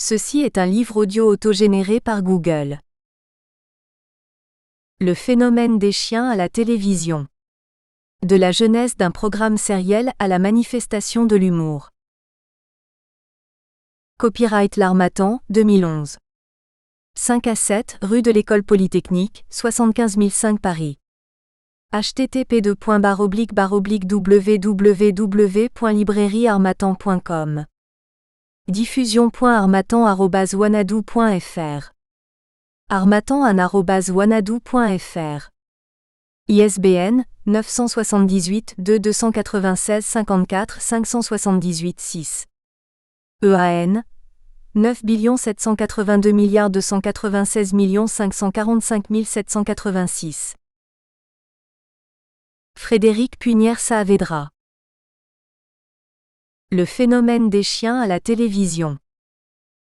Ceci est un livre audio autogénéré par Google. Le phénomène des chiens à la télévision. De la genèse d'un programme sériel à la manifestation de l'humour. Copyright L'Harmattan, 2011. 5 à 7, rue de l'École Polytechnique, 75 005 Paris. http://www.librairieharmattan.com. Diffusion.harmattan@wanadoo.fr. harmattan@wanadoo.fr. ISBN 978 296 54 578 6. EAN 9 782 296 545 786. Frédéric Punière Saavedra. Le phénomène des chiens à la télévision.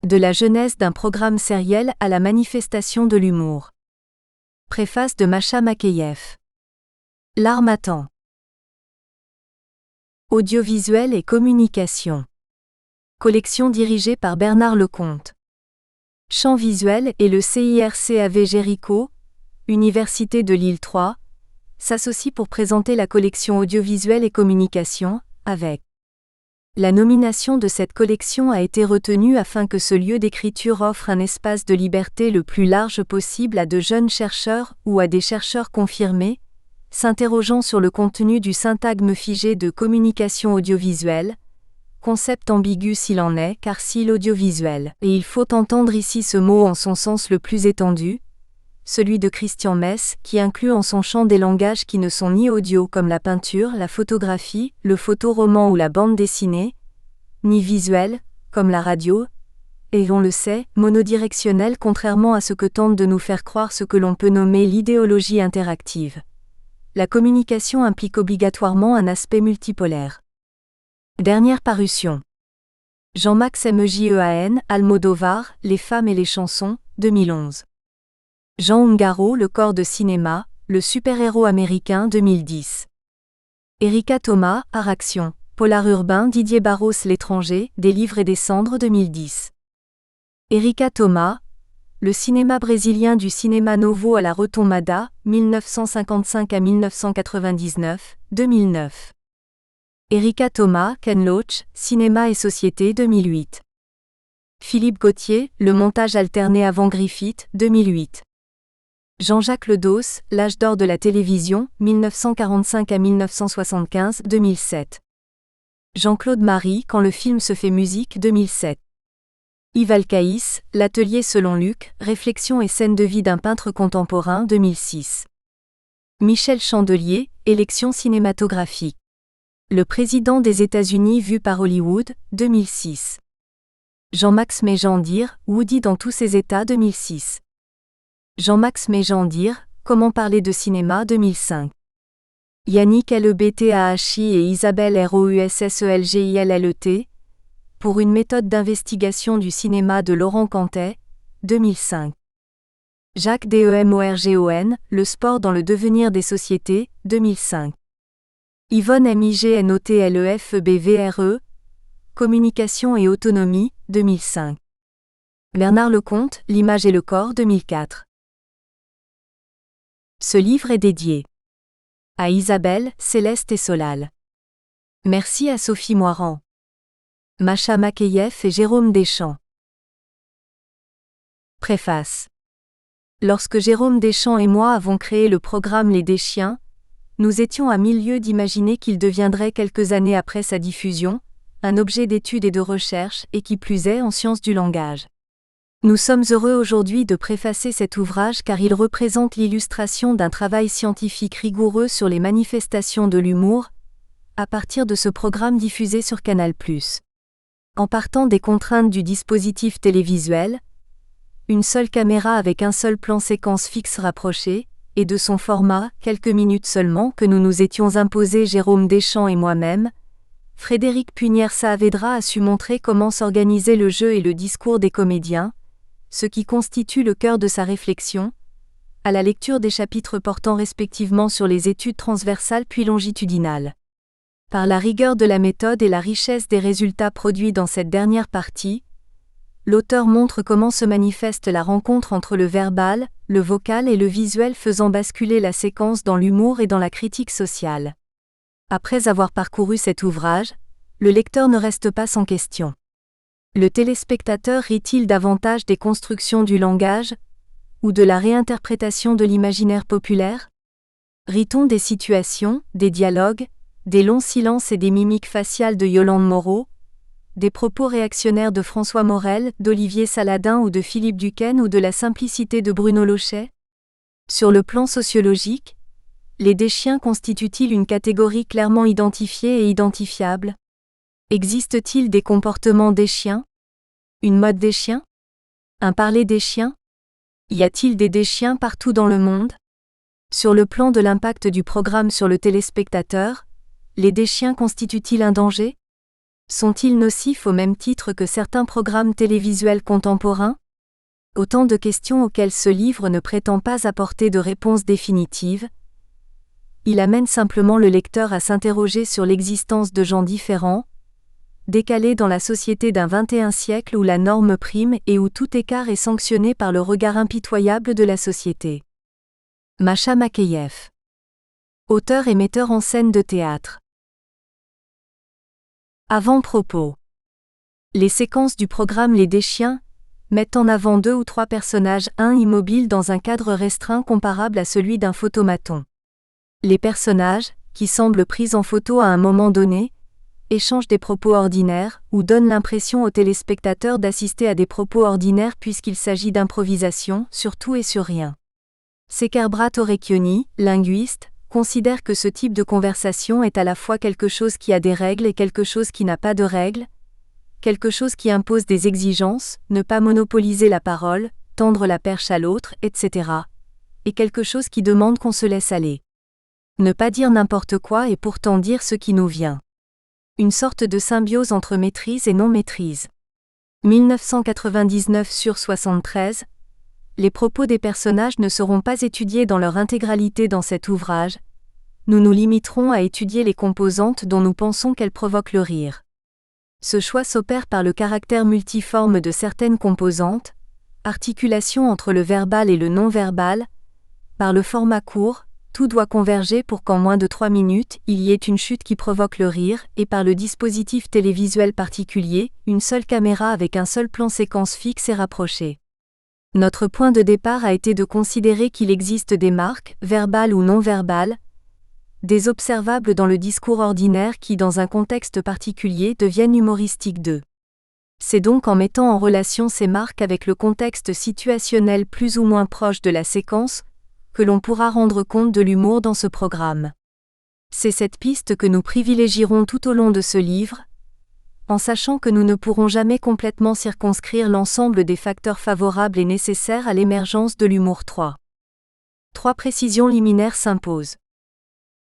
De la genèse d'un programme sériel à la manifestation de l'humour. Préface de Masha Makeyev. L'Harmattan. Audiovisuel et communication. Collection dirigée par Bernard Lecomte. Champ visuel et le CIRCAV Jéricho, Université de Lille 3, s'associe pour présenter la collection audiovisuelle et communication, avec. La nomination de cette collection a été retenue afin que ce lieu d'écriture offre un espace de liberté le plus large possible à de jeunes chercheurs ou à des chercheurs confirmés, s'interrogeant sur le contenu du syntagme figé de communication audiovisuelle, concept ambigu s'il en est, car si l'audiovisuel, et il faut entendre ici ce mot en son sens le plus étendu, celui de Christian Mess, qui inclut en son champ des langages qui ne sont ni audio comme la peinture, la photographie, le photoroman ou la bande dessinée, ni visuel, comme la radio, et on le sait, monodirectionnel contrairement à ce que tente de nous faire croire ce que l'on peut nommer l'idéologie interactive. La communication implique obligatoirement un aspect multipolaire. Dernière parution. Jean-Max Mejean, Almodovar, Les femmes et les chansons, 2011. Jean Ungaro, Le corps de cinéma, le super-héros américain, 2010. Erika Thomas, Art Action, Polar urbain, Didier Barros, L'étranger, Des livres et des cendres, 2010. Erika Thomas, Le cinéma brésilien du cinéma novo à la retomada, 1955 à 1999, 2009. Erika Thomas, Ken Loach, Cinéma et société, 2008. Philippe Gauthier, Le montage alterné avant Griffith, 2008. Jean-Jacques Ledos, L'âge d'or de la télévision, 1945 à 1975, 2007. Jean-Claude Marie, Quand le film se fait musique, 2007. Yves Alcaïs, L'atelier selon Luc, Réflexion et scène de vie d'un peintre contemporain, 2006. Michel Chandelier, Élection cinématographique. Le président des États-Unis vu par Hollywood, 2006. Jean-Max Mégendir, Woody dans tous ses états, 2006. Jean-Max Mégendir, Comment parler de cinéma, 2005. Yannick Lebthahi et Isabelle Roussselgillet, Pour une méthode d'investigation du cinéma de Laurent Cantet, 2005. Jacques Demorgon, Le sport dans le devenir des sociétés, 2005. Yvonne Mignottlefebvre, Communication et autonomie, 2005. Bernard Lecomte, L'image et le corps, 2004. Ce livre est dédié à Isabelle, Céleste et Solal. Merci à Sophie Moirand, Masha Makeyev et Jérôme Deschamps. Préface. Lorsque Jérôme Deschamps et moi avons créé le programme Les Deschiens, nous étions à 1000 lieues d'imaginer qu'il deviendrait quelques années après sa diffusion, un objet d'étude et de recherche, et qui plus est en sciences du langage. Nous sommes heureux aujourd'hui de préfacer cet ouvrage car il représente l'illustration d'un travail scientifique rigoureux sur les manifestations de l'humour, à partir de ce programme diffusé sur Canal+. En partant des contraintes du dispositif télévisuel, une seule caméra avec un seul plan séquence fixe rapproché, et de son format, quelques minutes seulement, que nous nous étions imposés Jérôme Deschamps et moi-même, Frédéric Punière Saavedra a su montrer comment s'organisait le jeu et le discours des comédiens, ce qui constitue le cœur de sa réflexion, à la lecture des chapitres portant respectivement sur les études transversales puis longitudinales. Par la rigueur de la méthode et la richesse des résultats produits dans cette dernière partie, l'auteur montre comment se manifeste la rencontre entre le verbal, le vocal et le visuel, faisant basculer la séquence dans l'humour et dans la critique sociale. Après avoir parcouru cet ouvrage, le lecteur ne reste pas sans question. Le téléspectateur rit-il davantage des constructions du langage, ou de la réinterprétation de l'imaginaire populaire? Rit-on des situations, des dialogues, des longs silences et des mimiques faciales de Yolande Moreau, des propos réactionnaires de François Morel, d'Olivier Saladin ou de Philippe Duquesne ou de la simplicité de Bruno Lochet? Sur le plan sociologique, les déchiens constituent-ils une catégorie clairement identifiée et identifiable? Existe-t-il des comportements des chiens? Une mode des chiens? Un parler des chiens? Y a-t-il des déchiens partout dans le monde? Sur le plan de l'impact du programme sur le téléspectateur, les déchiens constituent-ils un danger? Sont-ils nocifs au même titre que certains programmes télévisuels contemporains? Autant de questions auxquelles ce livre ne prétend pas apporter de réponse définitive. Il amène simplement le lecteur à s'interroger sur l'existence de gens différents, décalés dans la société d'un XXI siècle où la norme prime et où tout écart est sanctionné par le regard impitoyable de la société. Masha Makeyev. Auteur et metteur en scène de théâtre. Avant-propos. Les séquences du programme Les Déchiens mettent en avant 2 ou 3 personnages, un immobile dans un cadre restreint comparable à celui d'un photomaton. Les personnages, qui semblent pris en photo à un moment donné, échangent des propos ordinaires, ou donnent l'impression aux téléspectateurs d'assister à des propos ordinaires puisqu'il s'agit d'improvisation, sur tout et sur rien. Sekarbrat Orecchioni, linguiste, considère que ce type de conversation est à la fois quelque chose qui a des règles et quelque chose qui n'a pas de règles, quelque chose qui impose des exigences, ne pas monopoliser la parole, tendre la perche à l'autre, etc., et quelque chose qui demande qu'on se laisse aller. Ne pas dire n'importe quoi et pourtant dire ce qui nous vient. Une sorte de symbiose entre maîtrise et non-maîtrise. 1999/73. Les propos des personnages ne seront pas étudiés dans leur intégralité dans cet ouvrage. Nous nous limiterons à étudier les composantes dont nous pensons qu'elles provoquent le rire. Ce choix s'opère par le caractère multiforme de certaines composantes, articulation entre le verbal et le non-verbal, par le format court, tout doit converger pour qu'en moins de 3 minutes, il y ait une chute qui provoque le rire, et par le dispositif télévisuel particulier, une seule caméra avec un seul plan séquence fixe et rapproché. Notre point de départ a été de considérer qu'il existe des marques, verbales ou non-verbales, des observables dans le discours ordinaire qui, dans un contexte particulier, deviennent humoristiques d'eux. C'est donc en mettant en relation ces marques avec le contexte situationnel plus ou moins proche de la séquence, que l'on pourra rendre compte de l'humour dans ce programme. C'est cette piste que nous privilégierons tout au long de ce livre, en sachant que nous ne pourrons jamais complètement circonscrire l'ensemble des facteurs favorables et nécessaires à l'émergence de l'humour. 3 précisions liminaires s'imposent.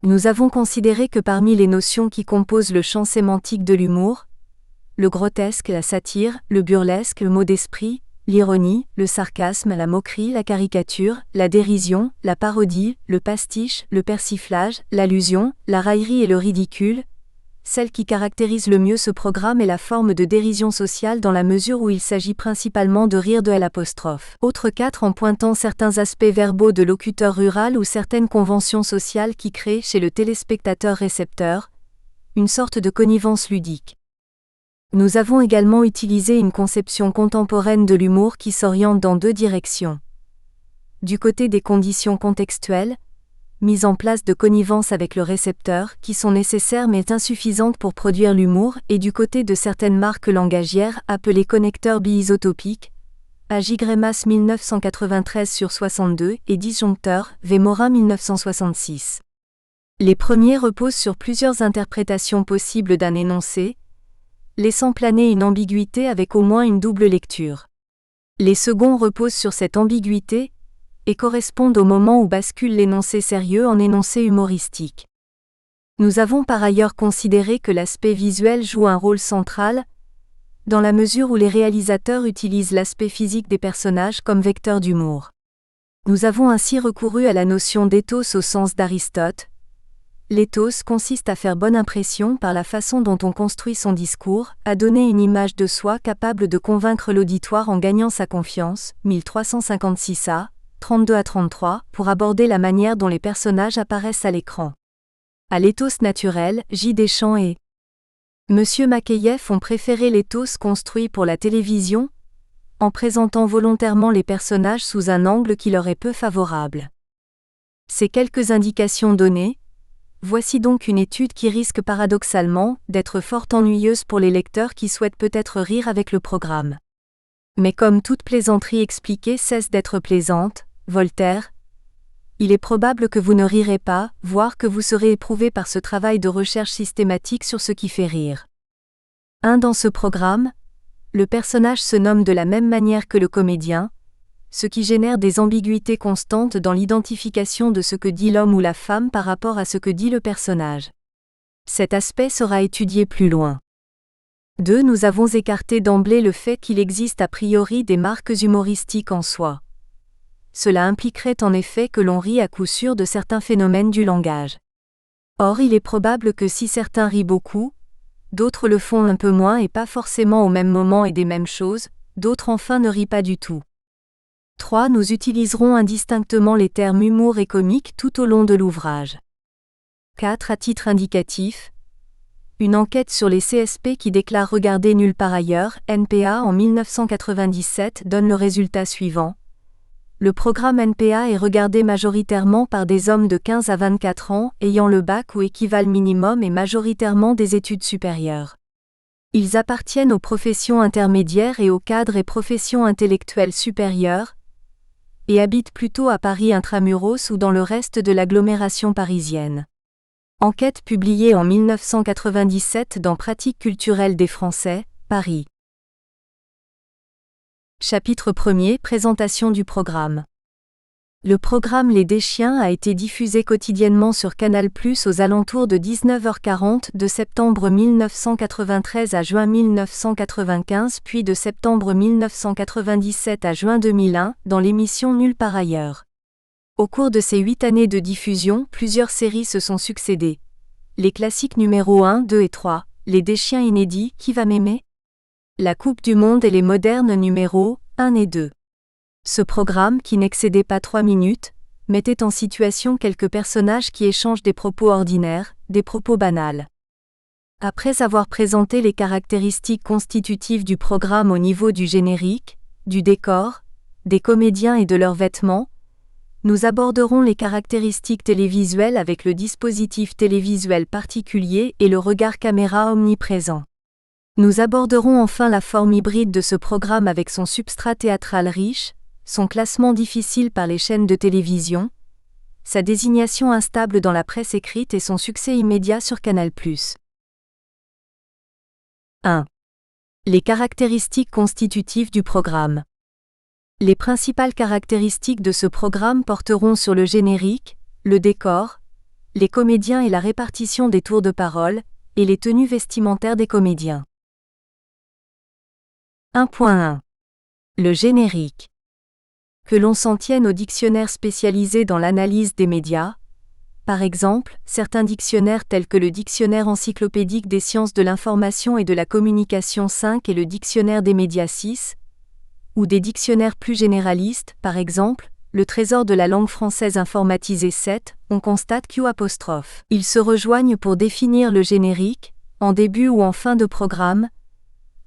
Nous avons considéré que parmi les notions qui composent le champ sémantique de l'humour, le grotesque, la satire, le burlesque, le mot d'esprit, l'ironie, le sarcasme, la moquerie, la caricature, la dérision, la parodie, le pastiche, le persiflage, l'allusion, la raillerie et le ridicule, celle qui caractérise le mieux ce programme est la forme de dérision sociale dans la mesure où il s'agit principalement de rire de L'. Autre 4 en pointant certains aspects verbaux de locuteur rural ou certaines conventions sociales qui créent chez le téléspectateur-récepteur une sorte de connivence ludique. Nous avons également utilisé une conception contemporaine de l'humour qui s'oriente dans 2 directions. Du côté des conditions contextuelles, mise en place de connivence avec le récepteur, qui sont nécessaires mais insuffisantes pour produire l'humour, et du côté de certaines marques langagières appelées connecteurs biisotopiques, Agigremas 1993/62 et disjoncteurs, V. Morin 1966. Les premiers reposent sur plusieurs interprétations possibles d'un énoncé, laissant planer une ambiguïté avec au moins une double lecture. Les seconds reposent sur cette ambiguïté, et correspondent au moment où bascule l'énoncé sérieux en énoncé humoristique. Nous avons par ailleurs considéré que l'aspect visuel joue un rôle central, dans la mesure où les réalisateurs utilisent l'aspect physique des personnages comme vecteur d'humour. Nous avons ainsi recouru à la notion d'éthos au sens d'Aristote, L'éthos consiste à faire bonne impression par la façon dont on construit son discours, à donner une image de soi capable de convaincre l'auditoire en gagnant sa confiance. 1356a, 32 à 33, pour aborder la manière dont les personnages apparaissent à l'écran. À l'éthos naturel, J. Deschamps et Monsieur Makeyev ont préféré l'éthos construit pour la télévision, en présentant volontairement les personnages sous un angle qui leur est peu favorable. Ces quelques indications données, voici donc une étude qui risque paradoxalement d'être fort ennuyeuse pour les lecteurs qui souhaitent peut-être rire avec le programme. Mais comme toute plaisanterie expliquée cesse d'être plaisante, Voltaire, il est probable que vous ne rirez pas, voire que vous serez éprouvé par ce travail de recherche systématique sur ce qui fait rire. Dans ce programme, le personnage se nomme de la même manière que le comédien, ce qui génère des ambiguïtés constantes dans l'identification de ce que dit l'homme ou la femme par rapport à ce que dit le personnage. Cet aspect sera étudié plus loin. 2. Nous avons écarté d'emblée le fait qu'il existe a priori des marques humoristiques en soi. Cela impliquerait en effet que l'on rit à coup sûr de certains phénomènes du langage. Or il est probable que si certains rient beaucoup, d'autres le font un peu moins et pas forcément au même moment et des mêmes choses, d'autres enfin ne rient pas du tout. 3. Nous utiliserons indistinctement les termes humour et comique tout au long de l'ouvrage. 4. À titre indicatif, une enquête sur les CSP qui déclarent regarder nulle part ailleurs, NPA en 1997 donne le résultat suivant. Le programme NPA est regardé majoritairement par des hommes de 15 à 24 ans ayant le bac ou équivalent minimum et majoritairement des études supérieures. Ils appartiennent aux professions intermédiaires et aux cadres et professions intellectuelles supérieures, et habitent plutôt à Paris intramuros ou dans le reste de l'agglomération parisienne. Enquête publiée en 1997 dans Pratique culturelle des Français, Paris. Chapitre 1er. Présentation du programme. Le programme Les Deschiens a été diffusé quotidiennement sur Canal+ aux alentours de 19h40 de septembre 1993 à juin 1995 puis de septembre 1997 à juin 2001 dans l'émission Nulle part ailleurs. Au cours de ces 8 années de diffusion, plusieurs séries se sont succédées. Les classiques numéros 1, 2 et 3, Les Deschiens inédits, Qui va m'aimer ? La Coupe du Monde et les modernes numéros 1 et 2. Ce programme, qui n'excédait pas 3 minutes, mettait en situation quelques personnages qui échangent des propos ordinaires, des propos banals. Après avoir présenté les caractéristiques constitutives du programme au niveau du générique, du décor, des comédiens et de leurs vêtements, nous aborderons les caractéristiques télévisuelles avec le dispositif télévisuel particulier et le regard caméra omniprésent. Nous aborderons enfin la forme hybride de ce programme avec son substrat théâtral riche, son classement difficile par les chaînes de télévision, sa désignation instable dans la presse écrite et son succès immédiat sur Canal+. 1. Les caractéristiques constitutives du programme. Les principales caractéristiques de ce programme porteront sur le générique, le décor, les comédiens et la répartition des tours de parole, et les tenues vestimentaires des comédiens. 1.1. Le générique. Que l'on s'en tienne aux dictionnaires spécialisés dans l'analyse des médias, par exemple, certains dictionnaires tels que le Dictionnaire encyclopédique des sciences de l'information et de la communication 5 et le Dictionnaire des médias 6, ou des dictionnaires plus généralistes, par exemple, le Trésor de la langue française informatisé 7, on constate qu'U'. Ils se rejoignent pour définir le générique, en début ou en fin de programme,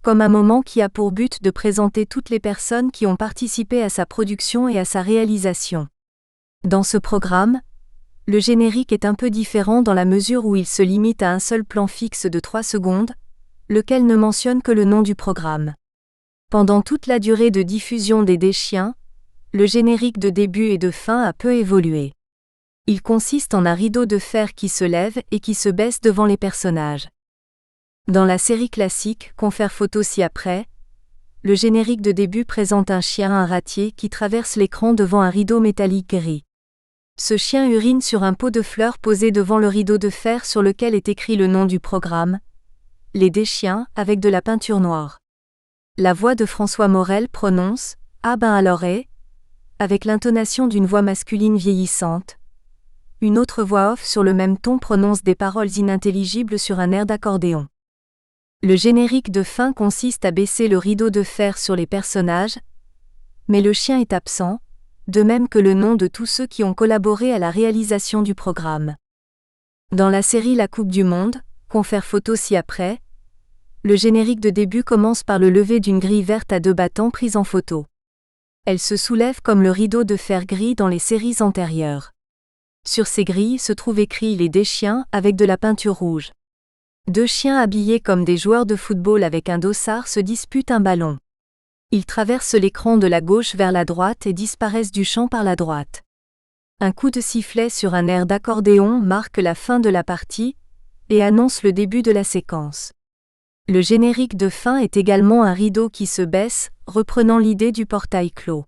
comme un moment qui a pour but de présenter toutes les personnes qui ont participé à sa production et à sa réalisation. Dans ce programme, le générique est un peu différent dans la mesure où il se limite à un seul plan fixe de 3 secondes, lequel ne mentionne que le nom du programme. Pendant toute la durée de diffusion des Deschiens, le générique de début et de fin a peu évolué. Il consiste en un rideau de fer qui se lève et qui se baisse devant les personnages. Dans la série classique, Confère photo ci-après, le générique de début présente un chien, un ratier, qui traverse l'écran devant un rideau métallique gris. Ce chien urine sur un pot de fleurs posé devant le rideau de fer sur lequel est écrit le nom du programme, Les Deschiens, avec de la peinture noire. La voix de François Morel prononce « Ah ben alors avec l'intonation d'une voix masculine vieillissante. une autre voix off sur le même ton prononce des paroles inintelligibles sur un air d'accordéon. Le générique de fin consiste à baisser le rideau de fer sur les personnages, mais le chien est absent, de même que le nom de tous ceux qui ont collaboré à la réalisation du programme. Dans la série La Coupe du Monde, confère photo ci-après, le générique de début commence par le lever d'une grille verte à 2 battants prise en photo. Elle se soulève comme le rideau de fer gris dans les séries antérieures. Sur ces grilles se trouve écrit Les des chiens avec de la peinture rouge. 2 chiens habillés comme des joueurs de football avec un dossard se disputent un ballon. Ils traversent l'écran de la gauche vers la droite et disparaissent du champ par la droite. Un coup de sifflet sur un air d'accordéon marque la fin de la partie et annonce le début de la séquence. Le générique de fin est également un rideau qui se baisse, reprenant l'idée du portail clos.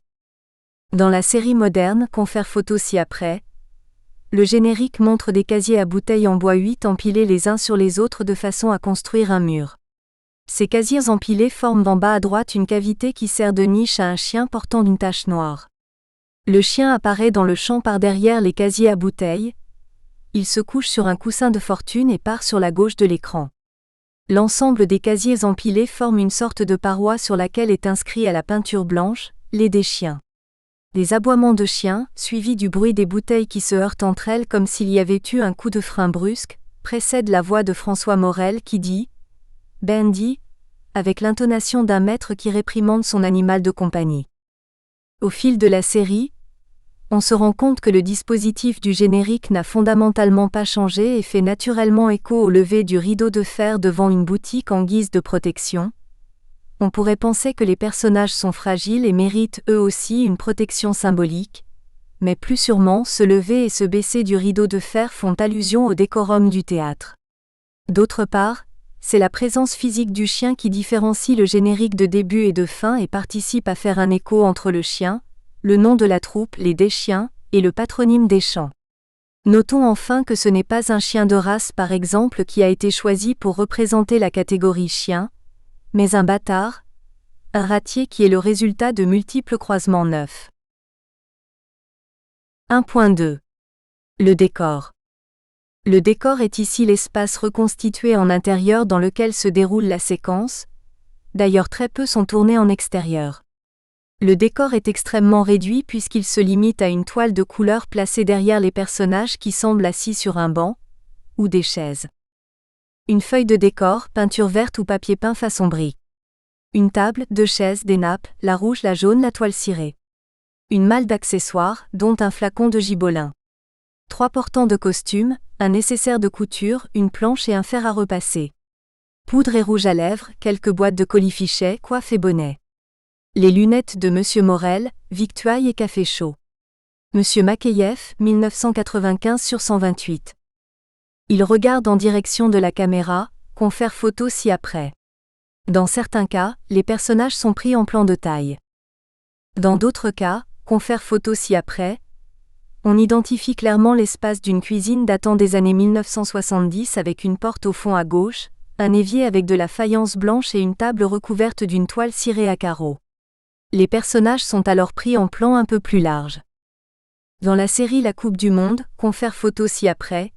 Dans la série moderne confère photo ci-après, le générique montre des casiers à bouteilles en bois 8 empilés les uns sur les autres de façon à construire un mur. Ces casiers empilés forment en bas à droite une cavité qui sert de niche à un chien portant une tache noire. Le chien apparaît dans le champ par derrière les casiers à bouteilles. Il se couche sur un coussin de fortune et part sur la gauche de l'écran. L'ensemble des casiers empilés forme une sorte de paroi sur laquelle est inscrit à la peinture blanche « Les des chiens ». Des aboiements de chiens, suivis du bruit des bouteilles qui se heurtent entre elles comme s'il y avait eu un coup de frein brusque, précèdent la voix de François Morel qui dit « Bendy » avec l'intonation d'un maître qui réprimande son animal de compagnie. Au fil de la série, on se rend compte que le dispositif du générique n'a fondamentalement pas changé et fait naturellement écho au lever du rideau de fer devant une boutique en guise de protection. On pourrait penser que les personnages sont fragiles et méritent eux aussi une protection symbolique, mais plus sûrement se lever et se baisser du rideau de fer font allusion au décorum du théâtre. D'autre part, c'est la présence physique du chien qui différencie le générique de début et de fin et participe à faire un écho entre le chien, le nom de la troupe, les des chiens, et le patronyme des champs. Notons enfin que ce n'est pas un chien de race par exemple qui a été choisi pour représenter la catégorie chien, mais un bâtard, un ratier qui est le résultat de multiples croisements neufs. 1.2. Le décor. Le décor est ici l'espace reconstitué en intérieur dans lequel se déroule la séquence, d'ailleurs très peu sont tournés en extérieur. Le décor est extrêmement réduit puisqu'il se limite à une toile de couleur placée derrière les personnages qui semblent assis sur un banc, ou des chaises. Une feuille de décor, peinture verte ou papier peint façon brique. Une table, 2 chaises, des nappes, la rouge, la jaune, la toile cirée. Une malle d'accessoires, dont un flacon de gibolin. 3 portants de costumes, un nécessaire de couture, une planche et un fer à repasser. Poudre et rouge à lèvres, quelques boîtes de colifichets, coiffe et bonnet. Les lunettes de Monsieur Morel, victuailles et café chaud. Monsieur Makeyev, 1995/128. Il regarde en direction de la caméra, confère photo ci-après. Dans certains cas, les personnages sont pris en plan de taille. Dans d'autres cas, confère photo ci-après, on identifie clairement l'espace d'une cuisine datant des années 1970 avec une porte au fond à gauche, un évier avec de la faïence blanche et une table recouverte d'une toile cirée à carreaux. Les personnages sont alors pris en plan un peu plus large. Dans la série La Coupe du Monde, confère photo ci-après,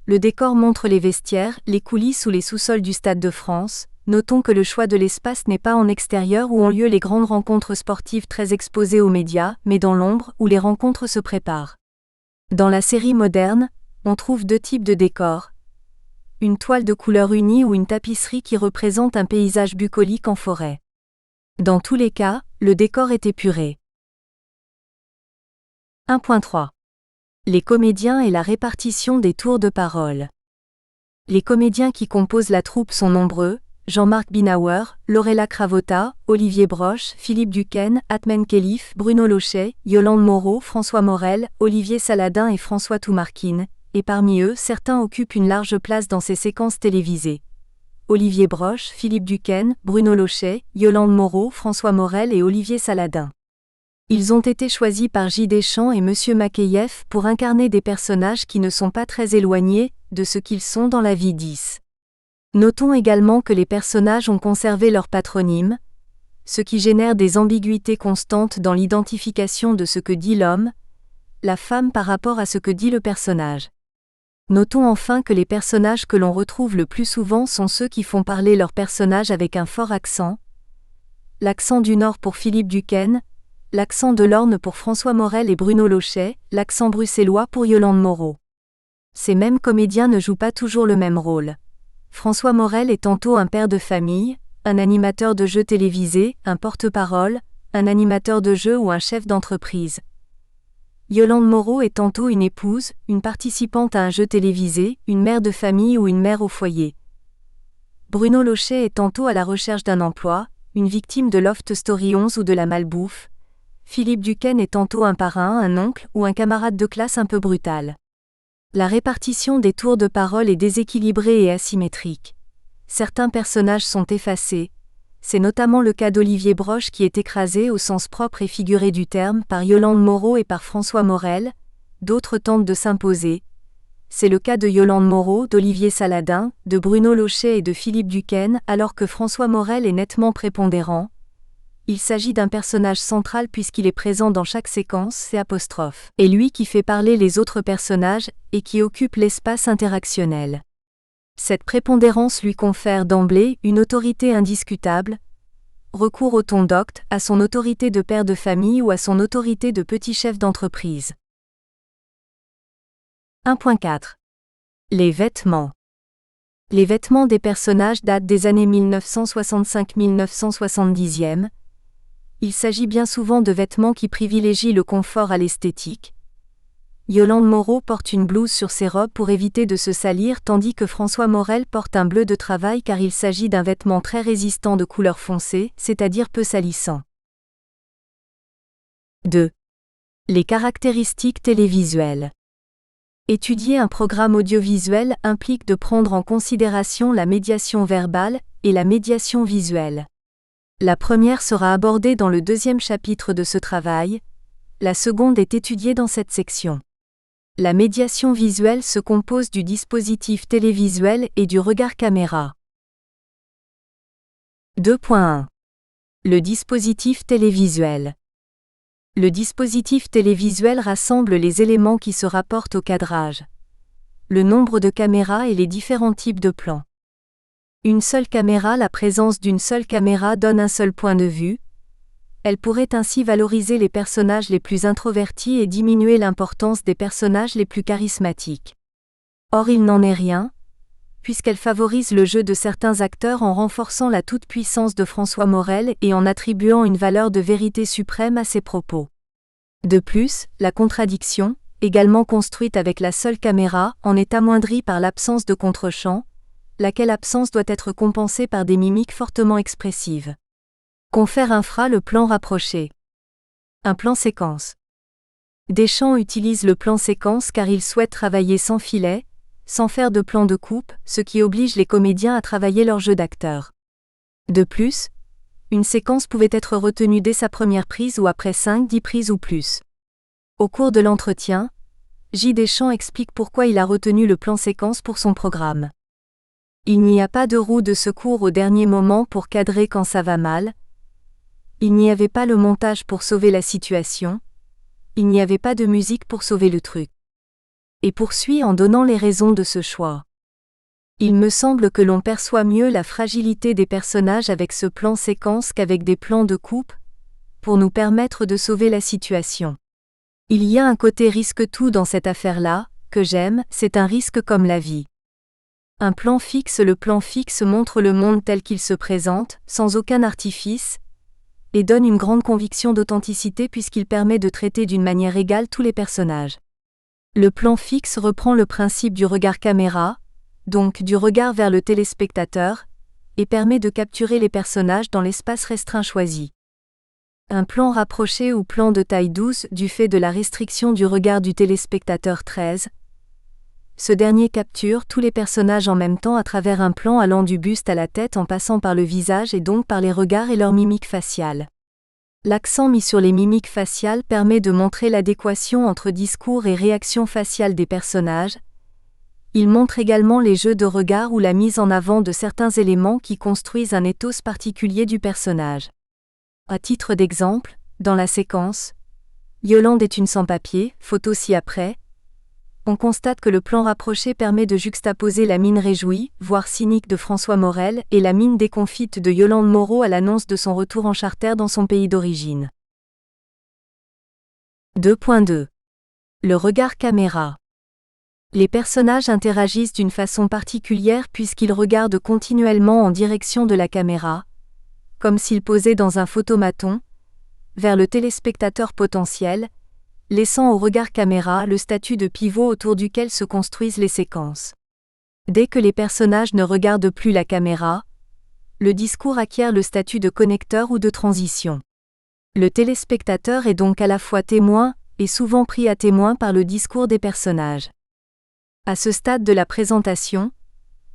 le décor montre les vestiaires, les coulisses ou les sous-sols du Stade de France. Notons que le choix de l'espace n'est pas en extérieur où ont lieu les grandes rencontres sportives très exposées aux médias, mais dans l'ombre où les rencontres se préparent. Dans la série moderne, on trouve 2 types de décors. Une toile de couleur unie ou une tapisserie qui représente un paysage bucolique en forêt. Dans tous les cas, le décor est épuré. 1.3. Les comédiens et la répartition des tours de parole. Les comédiens qui composent la troupe sont nombreux: Jean-Marc Binauer, Laurella Cravotta, Olivier Broche, Philippe Duquesne, Atmen Khelif, Bruno Lochet, Yolande Moreau, François Morel, Olivier Saladin et François Toumarquine, et parmi eux certains occupent une large place dans ces séquences télévisées. Olivier Broche, Philippe Duquesne, Bruno Lochet, Yolande Moreau, François Morel et Olivier Saladin. Ils ont été choisis par J. Deschamps et Monsieur Makeyev pour incarner des personnages qui ne sont pas très éloignés de ce qu'ils sont dans la vie 10. Notons également que les personnages ont conservé leur patronyme, ce qui génère des ambiguïtés constantes dans l'identification de ce que dit l'homme, la femme par rapport à ce que dit le personnage. Notons enfin que les personnages que l'on retrouve le plus souvent sont ceux qui font parler leur personnage avec un fort accent. L'accent du Nord pour Philippe Duquesne, l'accent de l'Orne pour François Morel et Bruno Lochet, l'accent bruxellois pour Yolande Moreau. Ces mêmes comédiens ne jouent pas toujours le même rôle. François Morel est tantôt un père de famille, un animateur de jeux télévisés, un porte-parole, un animateur de jeux ou un chef d'entreprise. Yolande Moreau est tantôt une épouse, une participante à un jeu télévisé, une mère de famille ou une mère au foyer. Bruno Lochet est tantôt à la recherche d'un emploi, une victime de Loft Story 11 ou de la malbouffe. Philippe Duquesne est tantôt un parrain, un oncle ou un camarade de classe un peu brutal. La répartition des tours de parole est déséquilibrée et asymétrique. Certains personnages sont effacés. C'est notamment le cas d'Olivier Broche qui est écrasé au sens propre et figuré du terme par Yolande Moreau et par François Morel. D'autres tentent de s'imposer. C'est le cas de Yolande Moreau, d'Olivier Saladin, de Bruno Lochet et de Philippe Duquesne, alors que François Morel est nettement prépondérant. Il s'agit d'un personnage central puisqu'il est présent dans chaque séquence, c'est apostrophe. Et lui qui fait parler les autres personnages, et qui occupe l'espace interactionnel. Cette prépondérance lui confère d'emblée une autorité indiscutable, recours au ton docte, à son autorité de père de famille ou à son autorité de petit chef d'entreprise. 1.4. Les vêtements. Les vêtements des personnages datent des années 1965-1970. Il s'agit bien souvent de vêtements qui privilégient le confort à l'esthétique. Yolande Moreau porte une blouse sur ses robes pour éviter de se salir tandis que François Morel porte un bleu de travail car il s'agit d'un vêtement très résistant de couleur foncée, c'est-à-dire peu salissant. 2. Les caractéristiques télévisuelles. Étudier un programme audiovisuel implique de prendre en considération la médiation verbale et la médiation visuelle. La première sera abordée dans le deuxième chapitre de ce travail, la seconde est étudiée dans cette section. La médiation visuelle se compose du dispositif télévisuel et du regard caméra. 2.1. Le dispositif télévisuel. Le dispositif télévisuel rassemble les éléments qui se rapportent au cadrage. Le nombre de caméras et les différents types de plans. Une seule caméra, la présence d'une seule caméra donne un seul point de vue. Elle pourrait ainsi valoriser les personnages les plus introvertis et diminuer l'importance des personnages les plus charismatiques. Or il n'en est rien, puisqu'elle favorise le jeu de certains acteurs en renforçant la toute-puissance de François Morel et en attribuant une valeur de vérité suprême à ses propos. De plus, la contradiction, également construite avec la seule caméra, en est amoindrie par l'absence de contre-champ, laquelle absence doit être compensée par des mimiques fortement expressives. Confère infra le plan rapproché. Un plan séquence. Deschamps utilise le plan séquence car il souhaite travailler sans filet, sans faire de plan de coupe, ce qui oblige les comédiens à travailler leur jeu d'acteur. De plus, une séquence pouvait être retenue dès sa première prise ou après 5-10 prises ou plus. Au cours de l'entretien, J. Deschamps explique pourquoi il a retenu le plan séquence pour son programme. Il n'y a pas de roue de secours au dernier moment pour cadrer quand ça va mal. Il n'y avait pas le montage pour sauver la situation. Il n'y avait pas de musique pour sauver le truc. Et poursuit en donnant les raisons de ce choix. Il me semble que l'on perçoit mieux la fragilité des personnages avec ce plan séquence qu'avec des plans de coupe, pour nous permettre de sauver la situation. Il y a un côté risque-tout dans cette affaire-là, que j'aime, c'est un risque comme la vie. Un plan fixe. Le plan fixe montre le monde tel qu'il se présente, sans aucun artifice, et donne une grande conviction d'authenticité puisqu'il permet de traiter d'une manière égale tous les personnages. Le plan fixe reprend le principe du regard caméra, donc du regard vers le téléspectateur, et permet de capturer les personnages dans l'espace restreint choisi. Un plan rapproché ou plan de taille 12 du fait de la restriction du regard du téléspectateur 13. Ce dernier capture tous les personnages en même temps à travers un plan allant du buste à la tête en passant par le visage et donc par les regards et leurs mimiques faciales. L'accent mis sur les mimiques faciales permet de montrer l'adéquation entre discours et réaction faciale des personnages. Il montre également les jeux de regard ou la mise en avant de certains éléments qui construisent un ethos particulier du personnage. À titre d'exemple, dans la séquence Yolande est une sans-papier, photo ci-après. On constate que le plan rapproché permet de juxtaposer la mine réjouie, voire cynique de François Morel et la mine déconfite de Yolande Moreau à l'annonce de son retour en charter dans son pays d'origine. 2.2. Le regard caméra. Les personnages interagissent d'une façon particulière puisqu'ils regardent continuellement en direction de la caméra, comme s'ils posaient dans un photomaton, vers le téléspectateur potentiel, laissant au regard caméra le statut de pivot autour duquel se construisent les séquences. Dès que les personnages ne regardent plus la caméra, le discours acquiert le statut de connecteur ou de transition. Le téléspectateur est donc à la fois témoin et souvent pris à témoin par le discours des personnages. À ce stade de la présentation,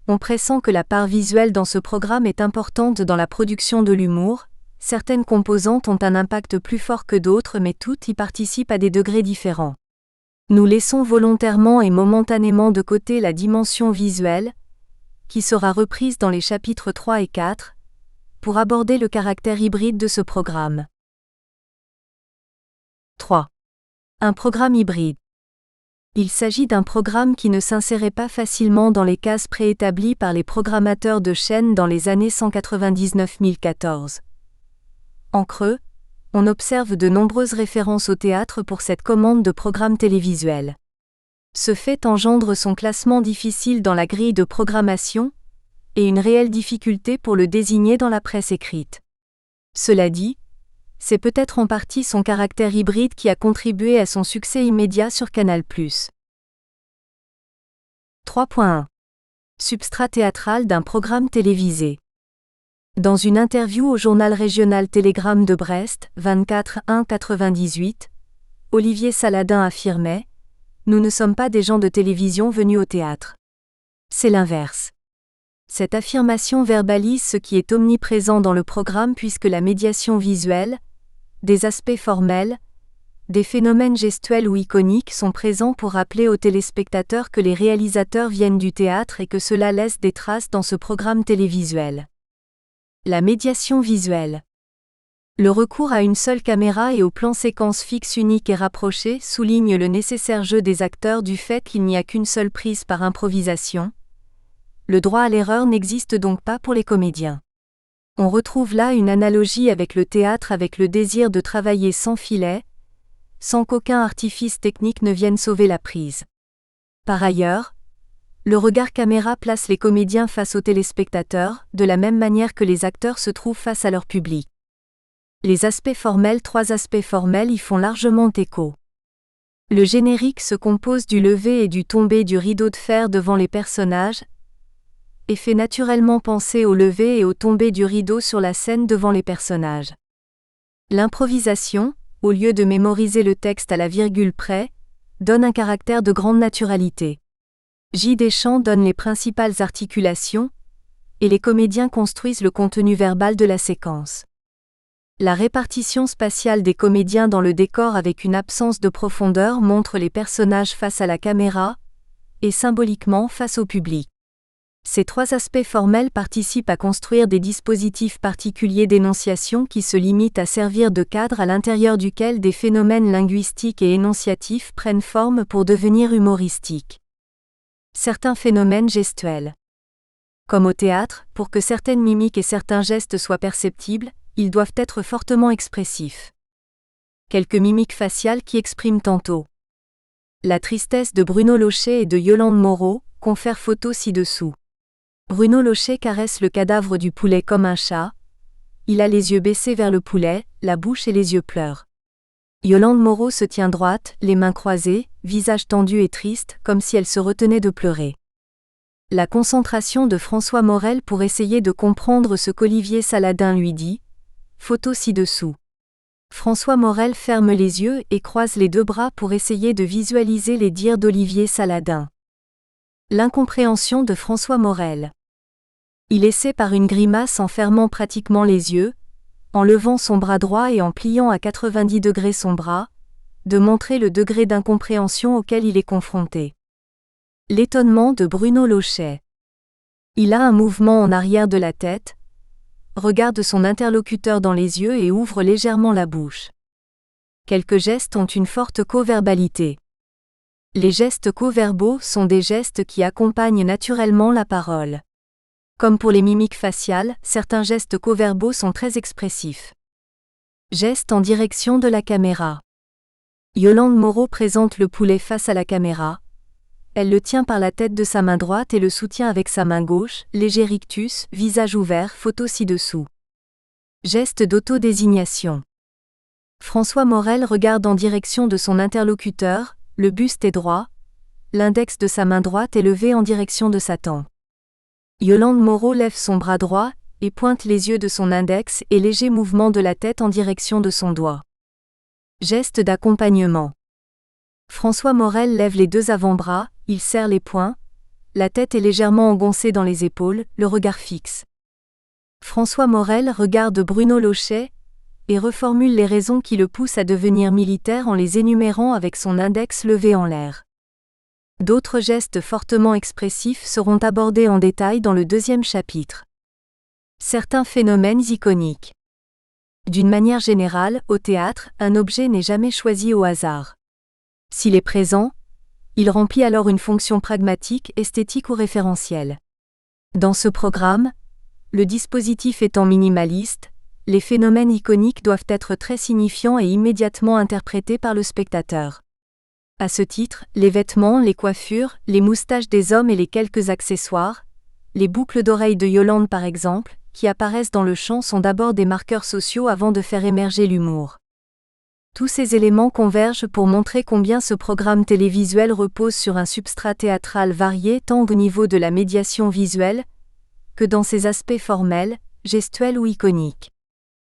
on pressent que la part visuelle dans ce programme est importante dans la production de l'humour. Certaines composantes ont un impact plus fort que d'autres mais toutes y participent à des degrés différents. Nous laissons volontairement et momentanément de côté la dimension visuelle, qui sera reprise dans les chapitres 3 et 4, pour aborder le caractère hybride de ce programme. 3. Un programme hybride. Il s'agit d'un programme qui ne s'insérait pas facilement dans les cases préétablies par les programmateurs de chaînes dans les années 199-1014. En creux, on observe de nombreuses références au théâtre pour cette commande de programme télévisuel. Ce fait engendre son classement difficile dans la grille de programmation, et une réelle difficulté pour le désigner dans la presse écrite. Cela dit, c'est peut-être en partie son caractère hybride qui a contribué à son succès immédiat sur Canal+. 3.1. Substrat théâtral d'un programme télévisé. Dans une interview au journal régional Télégramme de Brest, 24-1-98, Olivier Saladin affirmait « Nous ne sommes pas des gens de télévision venus au théâtre. C'est l'inverse. » Cette affirmation verbalise ce qui est omniprésent dans le programme puisque la médiation visuelle, des aspects formels, des phénomènes gestuels ou iconiques sont présents pour rappeler aux téléspectateurs que les réalisateurs viennent du théâtre et que cela laisse des traces dans ce programme télévisuel. La médiation visuelle. Le recours à une seule caméra et au plan séquence fixe unique et rapproché souligne le nécessaire jeu des acteurs du fait qu'il n'y a qu'une seule prise par improvisation. Le droit à l'erreur n'existe donc pas pour les comédiens. On retrouve là une analogie avec le théâtre avec le désir de travailler sans filet, sans qu'aucun artifice technique ne vienne sauver la prise. Par ailleurs, le regard caméra place les comédiens face aux téléspectateurs, de la même manière que les acteurs se trouvent face à leur public. Les aspects formels, 3 aspects formels y font largement écho. Le générique se compose du lever et du tomber du rideau de fer devant les personnages, et fait naturellement penser au lever et au tomber du rideau sur la scène devant les personnages. L'improvisation, au lieu de mémoriser le texte à la virgule près, donne un caractère de grande naturalité. J. Deschamps donne les principales articulations, et les comédiens construisent le contenu verbal de la séquence. La répartition spatiale des comédiens dans le décor avec une absence de profondeur montre les personnages face à la caméra, et symboliquement face au public. Ces 3 aspects formels participent à construire des dispositifs particuliers d'énonciation qui se limitent à servir de cadre à l'intérieur duquel des phénomènes linguistiques et énonciatifs prennent forme pour devenir humoristiques. Certains phénomènes gestuels. Comme au théâtre, pour que certaines mimiques et certains gestes soient perceptibles, ils doivent être fortement expressifs. Quelques mimiques faciales qui expriment tantôt la tristesse de Bruno Lochet et de Yolande Moreau, confère photo ci-dessous. Bruno Lochet caresse le cadavre du poulet comme un chat. Il a les yeux baissés vers le poulet, la bouche et les yeux pleurent. Yolande Moreau se tient droite, les mains croisées, visage tendu et triste, comme si elle se retenait de pleurer. La concentration de François Morel pour essayer de comprendre ce qu'Olivier Saladin lui dit. Photo ci-dessous. François Morel ferme les yeux et croise les 2 bras pour essayer de visualiser les dires d'Olivier Saladin. L'incompréhension de François Morel. Il essaie par une grimace en fermant pratiquement les yeux, en levant son bras droit et en pliant à 90 degrés son bras, de montrer le degré d'incompréhension auquel il est confronté. L'étonnement de Bruno Lochet. Il a un mouvement en arrière de la tête, regarde son interlocuteur dans les yeux et ouvre légèrement la bouche. Quelques gestes ont une forte coverbalité. Les gestes coverbaux sont des gestes qui accompagnent naturellement la parole. Comme pour les mimiques faciales, certains gestes coverbaux sont très expressifs. Gestes en direction de la caméra. Yolande Moreau présente le poulet face à la caméra. Elle le tient par la tête de sa main droite et le soutient avec sa main gauche, léger rictus, visage ouvert, photo ci-dessous. Geste d'autodésignation. François Morel regarde en direction de son interlocuteur, le buste est droit, l'index de sa main droite est levé en direction de Satan. Yolande Moreau lève son bras droit et pointe les yeux de son index et léger mouvement de la tête en direction de son doigt. Geste d'accompagnement. François Morel lève les deux avant-bras, il serre les poings, la tête est légèrement engoncée dans les épaules, le regard fixe. François Morel regarde Bruno Lochet et reformule les raisons qui le poussent à devenir militaire en les énumérant avec son index levé en l'air. D'autres gestes fortement expressifs seront abordés en détail dans le deuxième chapitre. Certains phénomènes iconiques. D'une manière générale, au théâtre, un objet n'est jamais choisi au hasard. S'il est présent, il remplit alors une fonction pragmatique, esthétique ou référentielle. Dans ce programme, le dispositif étant minimaliste, les phénomènes iconiques doivent être très signifiants et immédiatement interprétés par le spectateur. À ce titre, les vêtements, les coiffures, les moustaches des hommes et les quelques accessoires, les boucles d'oreilles de Yolande par exemple, qui apparaissent dans le chant sont d'abord des marqueurs sociaux avant de faire émerger l'humour. Tous ces éléments convergent pour montrer combien ce programme télévisuel repose sur un substrat théâtral varié tant au niveau de la médiation visuelle que dans ses aspects formels, gestuels ou iconiques.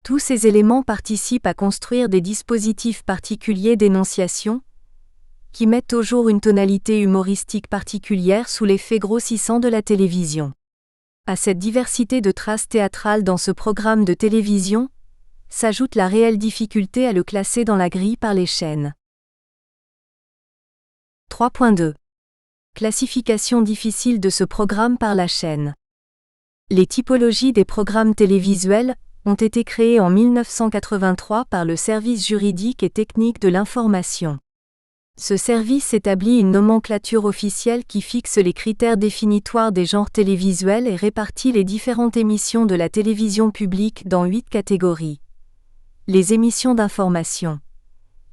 Tous ces éléments participent à construire des dispositifs particuliers d'énonciation, qui mettent au jour une tonalité humoristique particulière sous l'effet grossissant de la télévision. À cette diversité de traces théâtrales dans ce programme de télévision, s'ajoute la réelle difficulté à le classer dans la grille par les chaînes. 3.2. Classification difficile de ce programme par la chaîne. Les typologies des programmes télévisuels ont été créées en 1983 par le Service juridique et technique de l'information. Ce service établit une nomenclature officielle qui fixe les critères définitoires des genres télévisuels et répartit les différentes émissions de la télévision publique dans 8 catégories. Les émissions d'information,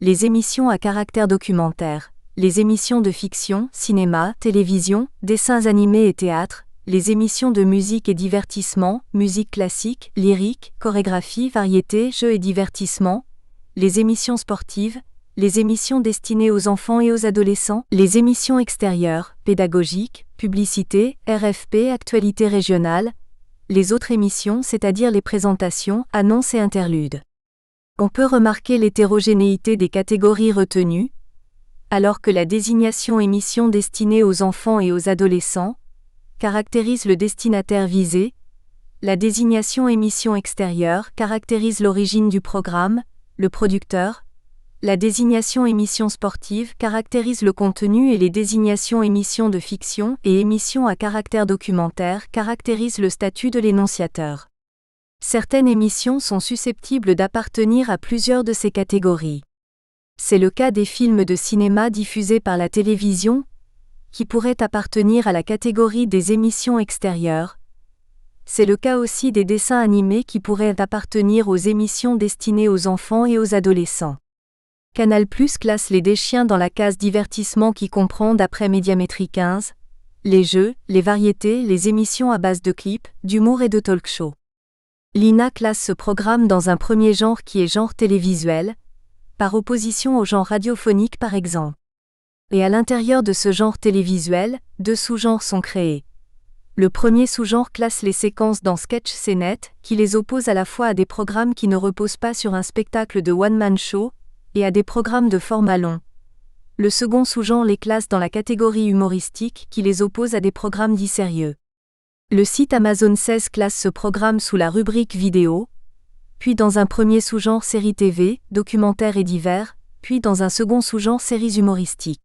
les émissions à caractère documentaire, les émissions de fiction, cinéma, télévision, dessins animés et théâtre, les émissions de musique et divertissement, musique classique, lyrique, chorégraphie, variété, jeux et divertissement, les émissions sportives, les émissions destinées aux enfants et aux adolescents, les émissions extérieures, pédagogiques, publicité, RFP, actualité régionale, les autres émissions, c'est-à-dire les présentations, annonces et interludes. On peut remarquer l'hétérogénéité des catégories retenues, alors que la désignation émission destinée aux enfants et aux adolescents caractérise le destinataire visé, la désignation émission extérieure caractérise l'origine du programme, le producteur, la désignation émission sportive caractérise le contenu et les désignations émission de fiction et émission à caractère documentaire caractérisent le statut de l'énonciateur. Certaines émissions sont susceptibles d'appartenir à plusieurs de ces catégories. C'est le cas des films de cinéma diffusés par la télévision, qui pourraient appartenir à la catégorie des émissions extérieures. C'est le cas aussi des dessins animés qui pourraient appartenir aux émissions destinées aux enfants et aux adolescents. Canal+ classe les Deschiens dans la case divertissement qui comprend d'après Médiamétrie 15, les jeux, les variétés, les émissions à base de clips, d'humour et de talk-show. L'INA classe ce programme dans un premier genre qui est genre télévisuel, par opposition au genre radiophonique par exemple. Et à l'intérieur de ce genre télévisuel, 2 sous-genres sont créés. Le premier sous-genre classe les séquences dans sketch scénette, qui les oppose à la fois à des programmes qui ne reposent pas sur un spectacle de one-man show, et à des programmes de format long. Le second sous-genre les classe dans la catégorie humoristique qui les oppose à des programmes dits sérieux. Le site Amazon 16 classe ce programme sous la rubrique vidéo, puis dans un premier sous-genre séries TV, documentaires et divers, puis dans un second sous-genre séries humoristiques.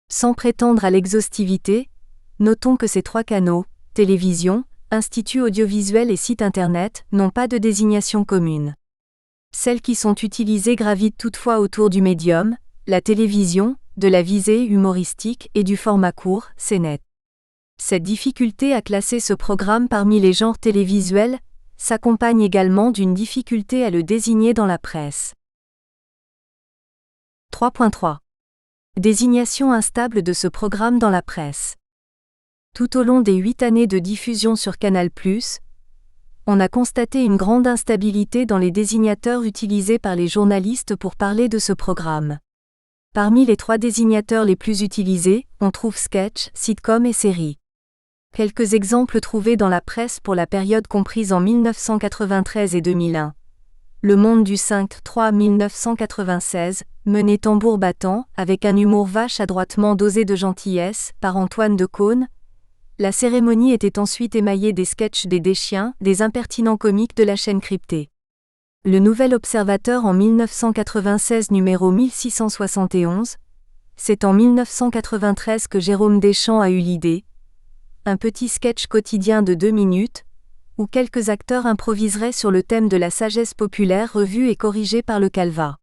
Sans prétendre à l'exhaustivité, notons que ces 3 canaux, télévision, institut audiovisuel et site internet, n'ont pas de désignation commune. Celles qui sont utilisées gravitent toutefois autour du médium, la télévision, de la visée humoristique et du format court, CNET. Cette difficulté à classer ce programme parmi les genres télévisuels s'accompagne également d'une difficulté à le désigner dans la presse. 3.3. Désignation instable de ce programme dans la presse. Tout au long des 8 années de diffusion sur Canal+, on a constaté une grande instabilité dans les désignateurs utilisés par les journalistes pour parler de ce programme. Parmi les 3 désignateurs les plus utilisés, on trouve sketch, sitcom et série. Quelques exemples trouvés dans la presse pour la période comprise en 1993 et 2001. Le Monde du 5-3 1996, mené tambour battant, avec un humour vache adroitement dosé de gentillesse, par Antoine Decaune. La cérémonie était ensuite émaillée des sketchs des Deschiens, des impertinents comiques de la chaîne cryptée. Le Nouvel Observateur en 1996 numéro 1671. C'est en 1993 que Jérôme Deschamps a eu l'idée. Un petit sketch quotidien de 2 minutes, où quelques acteurs improviseraient sur le thème de la sagesse populaire revue et corrigée par le Calvat.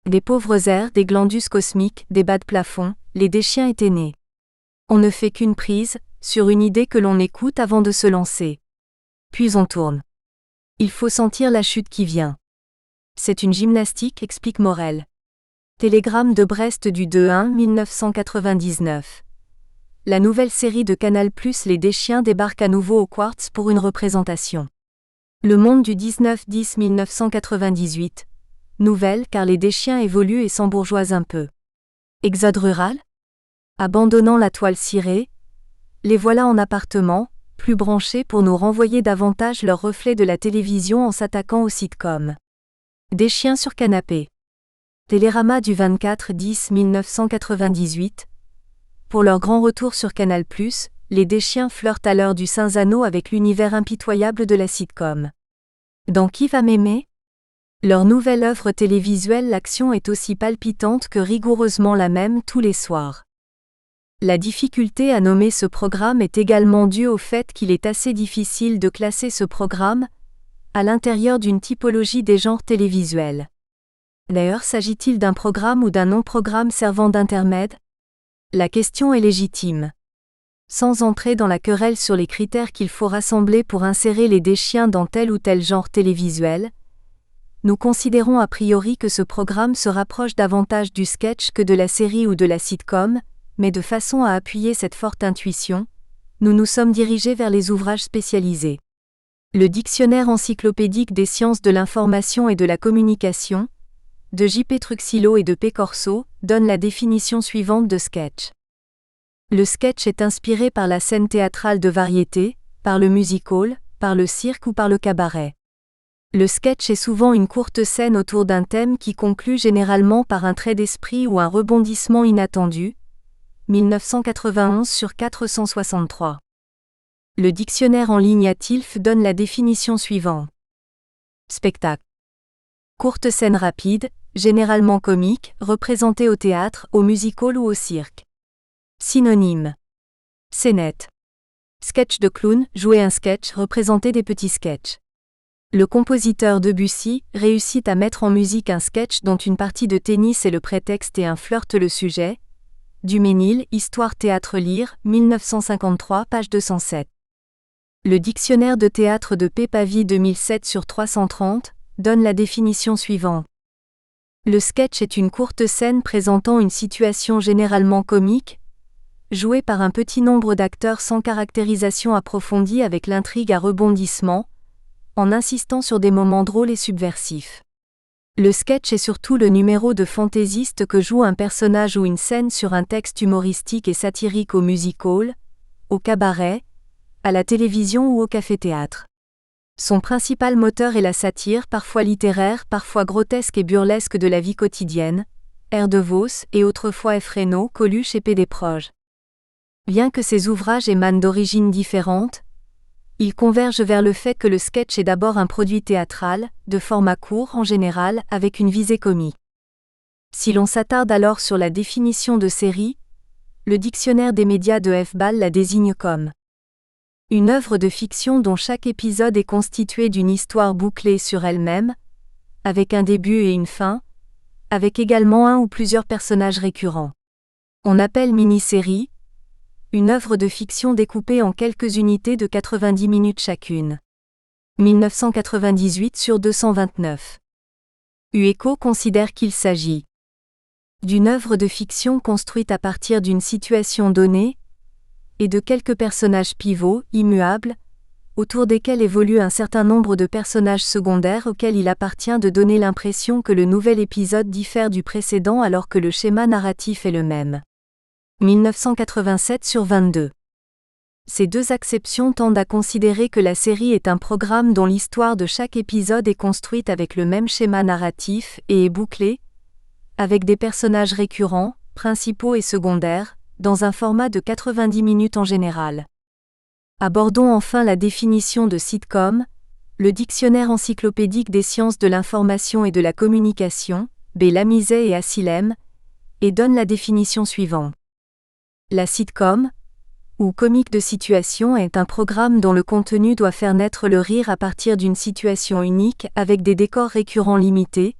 Des pauvres airs, des glandus cosmiques, des bas de plafond, les Deschiens étaient nés. On ne fait qu'une prise, sur une idée que l'on écoute avant de se lancer. Puis on tourne. Il faut sentir la chute qui vient. C'est une gymnastique, explique Morel. Télégramme de Brest du 2-1 1999. La nouvelle série de Canal+, Les Deschiens débarque à nouveau au Quartz pour une représentation. Le Monde du 19-10 1998. Nouvelle car les Deschiens évoluent et s'embourgeoisent un peu. Exode rural ? Abandonnant la toile cirée, les voilà en appartement, plus branchés pour nous renvoyer davantage leur reflet de la télévision en s'attaquant aux sitcoms. Deschiens sur canapé. Télérama du 24-10 1998. Pour leur grand retour sur Canal+, les Deschiens flirtent à l'heure du Saint-Zano avec l'univers impitoyable de la sitcom. Dans Qui va m'aimer ? Leur nouvelle œuvre télévisuelle, l'action est aussi palpitante que rigoureusement la même tous les soirs. La difficulté à nommer ce programme est également due au fait qu'il est assez difficile de classer ce programme à l'intérieur d'une typologie des genres télévisuels. D'ailleurs, s'agit-il d'un programme ou d'un non-programme servant d'intermède ? La question est légitime. Sans entrer dans la querelle sur les critères qu'il faut rassembler pour insérer les Deschiens dans tel ou tel genre télévisuel, nous considérons a priori que ce programme se rapproche davantage du sketch que de la série ou de la sitcom, mais de façon à appuyer cette forte intuition, nous nous sommes dirigés vers les ouvrages spécialisés. Le Dictionnaire encyclopédique des sciences de l'information et de la communication, de J.P. Truxillo et de P. Corso, donne la définition suivante de sketch. Le sketch est inspiré par la scène théâtrale de variété, par le music-hall, par le cirque ou par le cabaret. Le sketch est souvent une courte scène autour d'un thème qui conclut généralement par un trait d'esprit ou un rebondissement inattendu. 1991 sur 463. Le dictionnaire en ligne ATILF donne la définition suivante. Spectacle. Courte scène rapide, généralement comique, représentée au théâtre, au music-hall ou au cirque. Synonyme. Scénette. Sketch de clown, jouer un sketch, représenter des petits sketchs. Le compositeur Debussy réussit à mettre en musique un sketch dont une partie de tennis est le prétexte et un flirt le sujet. Duménil, Histoire théâtre lire, 1953, page 207. Le dictionnaire de théâtre de P. Pavie 2007 sur 330 donne la définition suivante. Le sketch est une courte scène présentant une situation généralement comique, jouée par un petit nombre d'acteurs sans caractérisation approfondie avec l'intrigue à rebondissement, en insistant sur des moments drôles et subversifs. Le sketch est surtout le numéro de fantaisiste que joue un personnage ou une scène sur un texte humoristique et satirique au music-hall, au cabaret, à la télévision ou au café-théâtre. Son principal moteur est la satire, parfois littéraire, parfois grotesque et burlesque de la vie quotidienne, R. de Vos et autrefois F. Reynaud, Coluche et P. Desproges. Bien que ces ouvrages émanent d'origines différentes, ils convergent vers le fait que le sketch est d'abord un produit théâtral, de format court en général, avec une visée comique. Si l'on s'attarde alors sur la définition de série, le dictionnaire des médias de F. Ball la désigne comme une œuvre de fiction dont chaque épisode est constitué d'une histoire bouclée sur elle-même, avec un début et une fin, avec également un ou plusieurs personnages récurrents. On appelle mini-série une œuvre de fiction découpée en quelques unités de 90 minutes chacune. 1998 sur 229. Ueco considère qu'il s'agit d'une œuvre de fiction construite à partir d'une situation donnée et de quelques personnages pivots, immuables, autour desquels évolue un certain nombre de personnages secondaires auxquels il appartient de donner l'impression que le nouvel épisode diffère du précédent alors que le schéma narratif est le même. 1987 sur 22. Ces deux acceptions tendent à considérer que la série est un programme dont l'histoire de chaque épisode est construite avec le même schéma narratif et est bouclée, avec des personnages récurrents, principaux et secondaires, dans un format de 90 minutes en général. Abordons enfin la définition de sitcom, le dictionnaire encyclopédique des sciences de l'information et de la communication, B. Lamizet et Assilem, et donne la définition suivante. La sitcom, ou comique de situation, est un programme dont le contenu doit faire naître le rire à partir d'une situation unique avec des décors récurrents limités,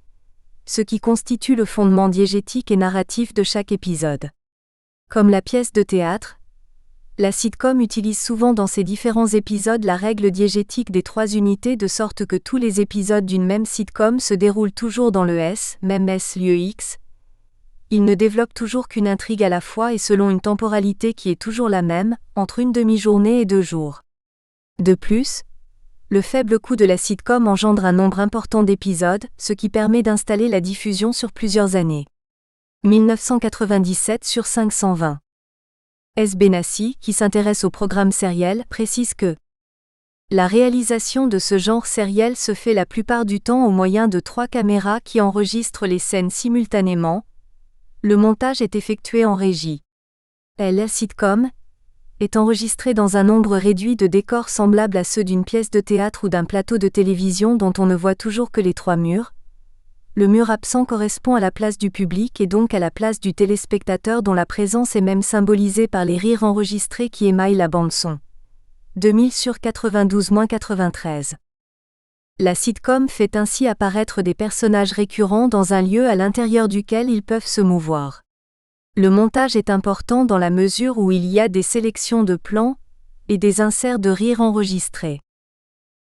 ce qui constitue le fondement diégétique et narratif de chaque épisode. Comme la pièce de théâtre, la sitcom utilise souvent dans ses différents épisodes la règle diégétique des 3 unités de sorte que tous les épisodes d'une même sitcom se déroulent toujours dans le S, même S lieu X. Il ne développe toujours qu'une intrigue à la fois et selon une temporalité qui est toujours la même, entre une demi-journée et 2 jours. De plus, le faible coût de la sitcom engendre un nombre important d'épisodes, ce qui permet d'installer la diffusion sur plusieurs années. 1997 sur 520. S. Benassi, qui s'intéresse au programme sériel, précise que la réalisation de ce genre sériel se fait la plupart du temps au moyen de 3 caméras qui enregistrent les scènes simultanément. Le montage est effectué en régie. La sitcom est enregistrée dans un nombre réduit de décors semblables à ceux d'une pièce de théâtre ou d'un plateau de télévision dont on ne voit toujours que les 3 murs. Le mur absent correspond à la place du public et donc à la place du téléspectateur dont la présence est même symbolisée par les rires enregistrés qui émaillent la bande-son. 2000 sur 92-93. La sitcom fait ainsi apparaître des personnages récurrents dans un lieu à l'intérieur duquel ils peuvent se mouvoir. Le montage est important dans la mesure où il y a des sélections de plans et des inserts de rires enregistrés.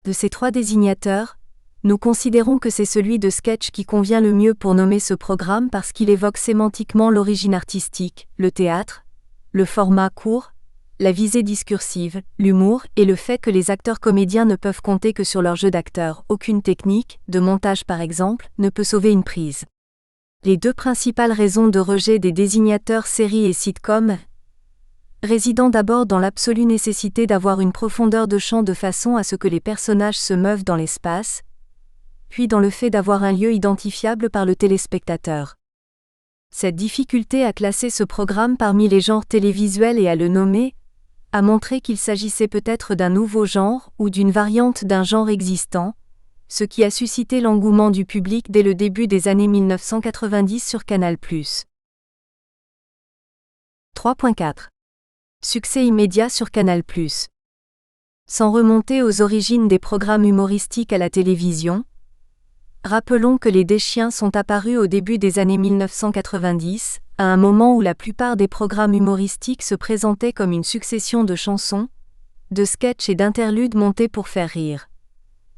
De ces 3 désignateurs, nous considérons que c'est celui de sketch qui convient le mieux pour nommer ce programme parce qu'il évoque sémantiquement l'origine artistique, le théâtre, le format court, la visée discursive, l'humour et le fait que les acteurs comédiens ne peuvent compter que sur leur jeu d'acteur. Aucune technique, de montage par exemple, ne peut sauver une prise. Les 2 principales raisons de rejet des désignateurs séries et sitcom résidant d'abord dans l'absolue nécessité d'avoir une profondeur de champ de façon à ce que les personnages se meuvent dans l'espace, puis dans le fait d'avoir un lieu identifiable par le téléspectateur. Cette difficulté à classer ce programme parmi les genres télévisuels et à le nommer, a montré qu'il s'agissait peut-être d'un nouveau genre ou d'une variante d'un genre existant, ce qui a suscité l'engouement du public dès le début des années 1990 sur Canal+. 3.4. Succès immédiat sur Canal+. Sans remonter aux origines des programmes humoristiques à la télévision, rappelons que les Deschiens sont apparus au début des années 1990, à un moment où la plupart des programmes humoristiques se présentaient comme une succession de chansons, de sketchs et d'interludes montés pour faire rire.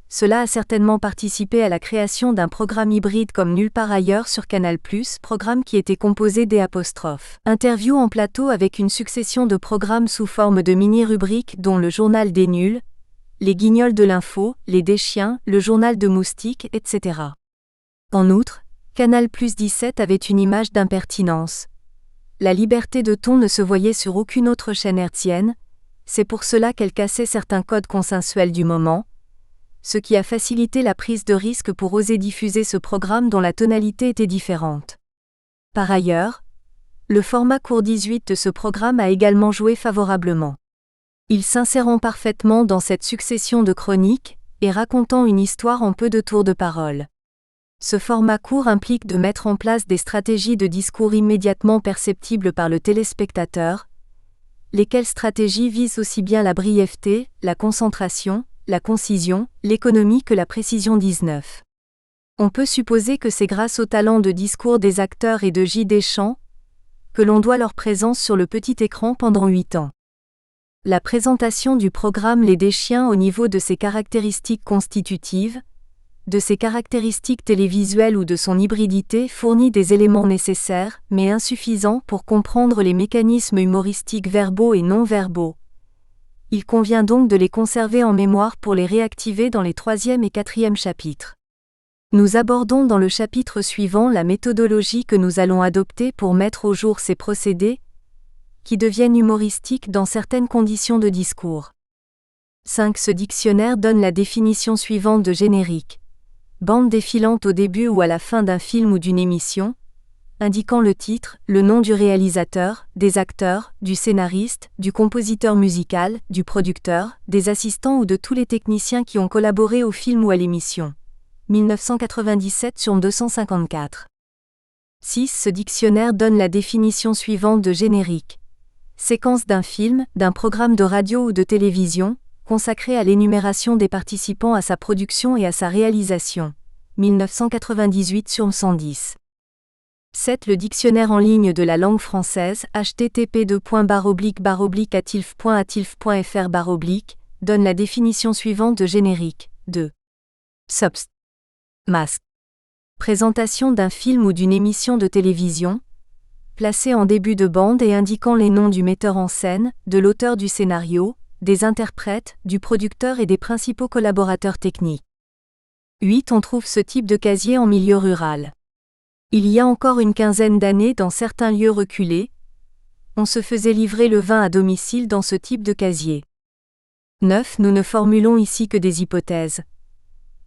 Cela a certainement participé à la création d'un programme hybride comme nulle part ailleurs sur Canal+, programme qui était composé d'interviews en plateau avec une succession de programmes sous forme de mini-rubriques dont le Journal des Nuls, les Guignols de l'info, les Deschiens, le Journal de Moustique, etc. En outre, Canal+ 17 avait une image d'impertinence. La liberté de ton ne se voyait sur aucune autre chaîne hertzienne, c'est pour cela qu'elle cassait certains codes consensuels du moment, ce qui a facilité la prise de risque pour oser diffuser ce programme dont la tonalité était différente. Par ailleurs, le format court 18 de ce programme a également joué favorablement. Il s'insérant parfaitement dans cette succession de chroniques et racontant une histoire en peu de tours de parole. Ce format court implique de mettre en place des stratégies de discours immédiatement perceptibles par le téléspectateur, lesquelles stratégies visent aussi bien la brièveté, la concentration, la concision, l'économie que la précision. 19. On peut supposer que c'est grâce au talent de discours des acteurs et de J. Deschamps que l'on doit leur présence sur le petit écran pendant 8 ans. La présentation du programme Les Deschiens au niveau de ses caractéristiques constitutives, de ses caractéristiques télévisuelles ou de son hybridité fournit des éléments nécessaires, mais insuffisants pour comprendre les mécanismes humoristiques verbaux et non verbaux. Il convient donc de les conserver en mémoire pour les réactiver dans les 3e et 4e chapitres. Nous abordons dans le chapitre suivant la méthodologie que nous allons adopter pour mettre au jour ces procédés, qui deviennent humoristiques dans certaines conditions de discours. 5. Ce dictionnaire donne la définition suivante de générique. Bande défilante au début ou à la fin d'un film ou d'une émission, indiquant le titre, le nom du réalisateur, des acteurs, du scénariste, du compositeur musical, du producteur, des assistants ou de tous les techniciens qui ont collaboré au film ou à l'émission. 1997/254. 6. Ce dictionnaire donne la définition suivante de générique. Séquence d'un film, d'un programme de radio ou de télévision, consacré à l'énumération des participants à sa production et à sa réalisation. 1998/110. 7. Le dictionnaire en ligne de la langue française, http://atilf.atilf.fr/ donne la définition suivante de générique, de subst. Masque. Présentation d'un film ou d'une émission de télévision, placé en début de bande et indiquant les noms du metteur en scène, de l'auteur du scénario, des interprètes, du producteur et des principaux collaborateurs techniques. 8. On trouve ce type de casier en milieu rural. Il y a encore une quinzaine d'années dans certains lieux reculés, on se faisait livrer le vin à domicile dans ce type de casier. 9. Nous ne formulons ici que des hypothèses.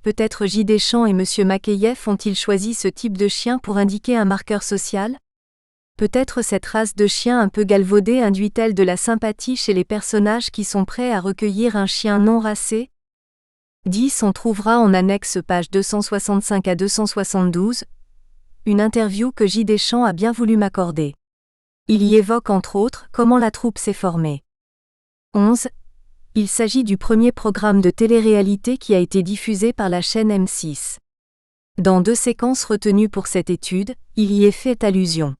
Peut-être J. Deschamps et M. Makeyev ont-ils choisi ce type de chien pour indiquer un marqueur social ? Peut-être cette race de chien un peu galvaudée induit-elle de la sympathie chez les personnages qui sont prêts à recueillir un chien non racé ? 10. On trouvera en annexe pages 265 à 272, une interview que J. Deschamps a bien voulu m'accorder. Il y évoque entre autres comment la troupe s'est formée. 11. Il s'agit du premier programme de télé-réalité qui a été diffusé par la chaîne M6. Dans 2 séquences retenues pour cette étude, il y est fait allusion.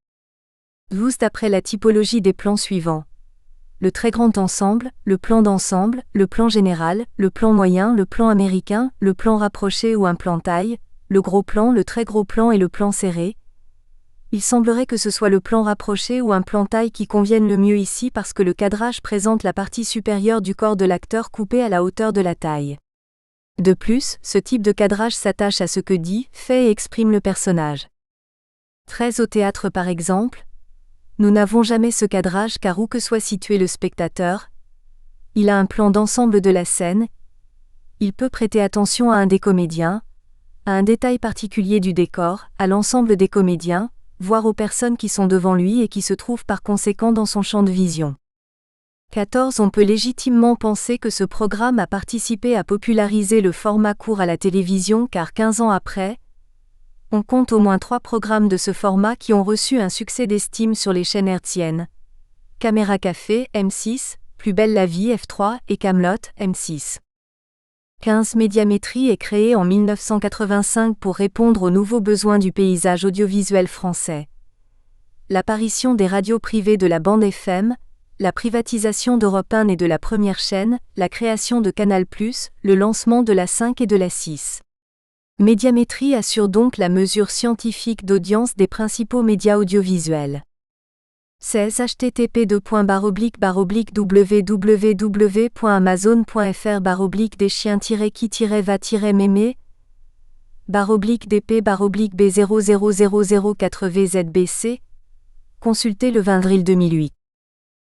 12. D'après la typologie des plans suivants. Le très grand ensemble, le plan d'ensemble, le plan général, le plan moyen, le plan américain, le plan rapproché ou un plan taille, le gros plan, le très gros plan et le plan serré. Il semblerait que ce soit le plan rapproché ou un plan taille qui convienne le mieux ici parce que le cadrage présente la partie supérieure du corps de l'acteur coupée à la hauteur de la taille. De plus, ce type de cadrage s'attache à ce que dit, fait et exprime le personnage. 13. Au théâtre par exemple, nous n'avons jamais ce cadrage car où que soit situé le spectateur, il a un plan d'ensemble de la scène, il peut prêter attention à un des comédiens, à un détail particulier du décor, à l'ensemble des comédiens, voire aux personnes qui sont devant lui et qui se trouvent par conséquent dans son champ de vision. 14. On peut légitimement penser que ce programme a participé à populariser le format court à la télévision car 15 ans après, on compte au moins 3 programmes de ce format qui ont reçu un succès d'estime sur les chaînes hertziennes. Caméra Café, M6, Plus belle la vie, F3 et Kaamelott, M6. 15. Médiamétrie est créée en 1985 pour répondre aux nouveaux besoins du paysage audiovisuel français. L'apparition des radios privées de la bande FM, la privatisation d'Europe 1 et de la première chaîne, la création de Canal+, le lancement de la 5 et de la 6. Médiamétrie assure donc la mesure scientifique d'audience des principaux médias audiovisuels. 16. http://www.amazon.fr/ des chiens-qui-va-mémé /b00004VZBC. Consultez le 20 avril 2008.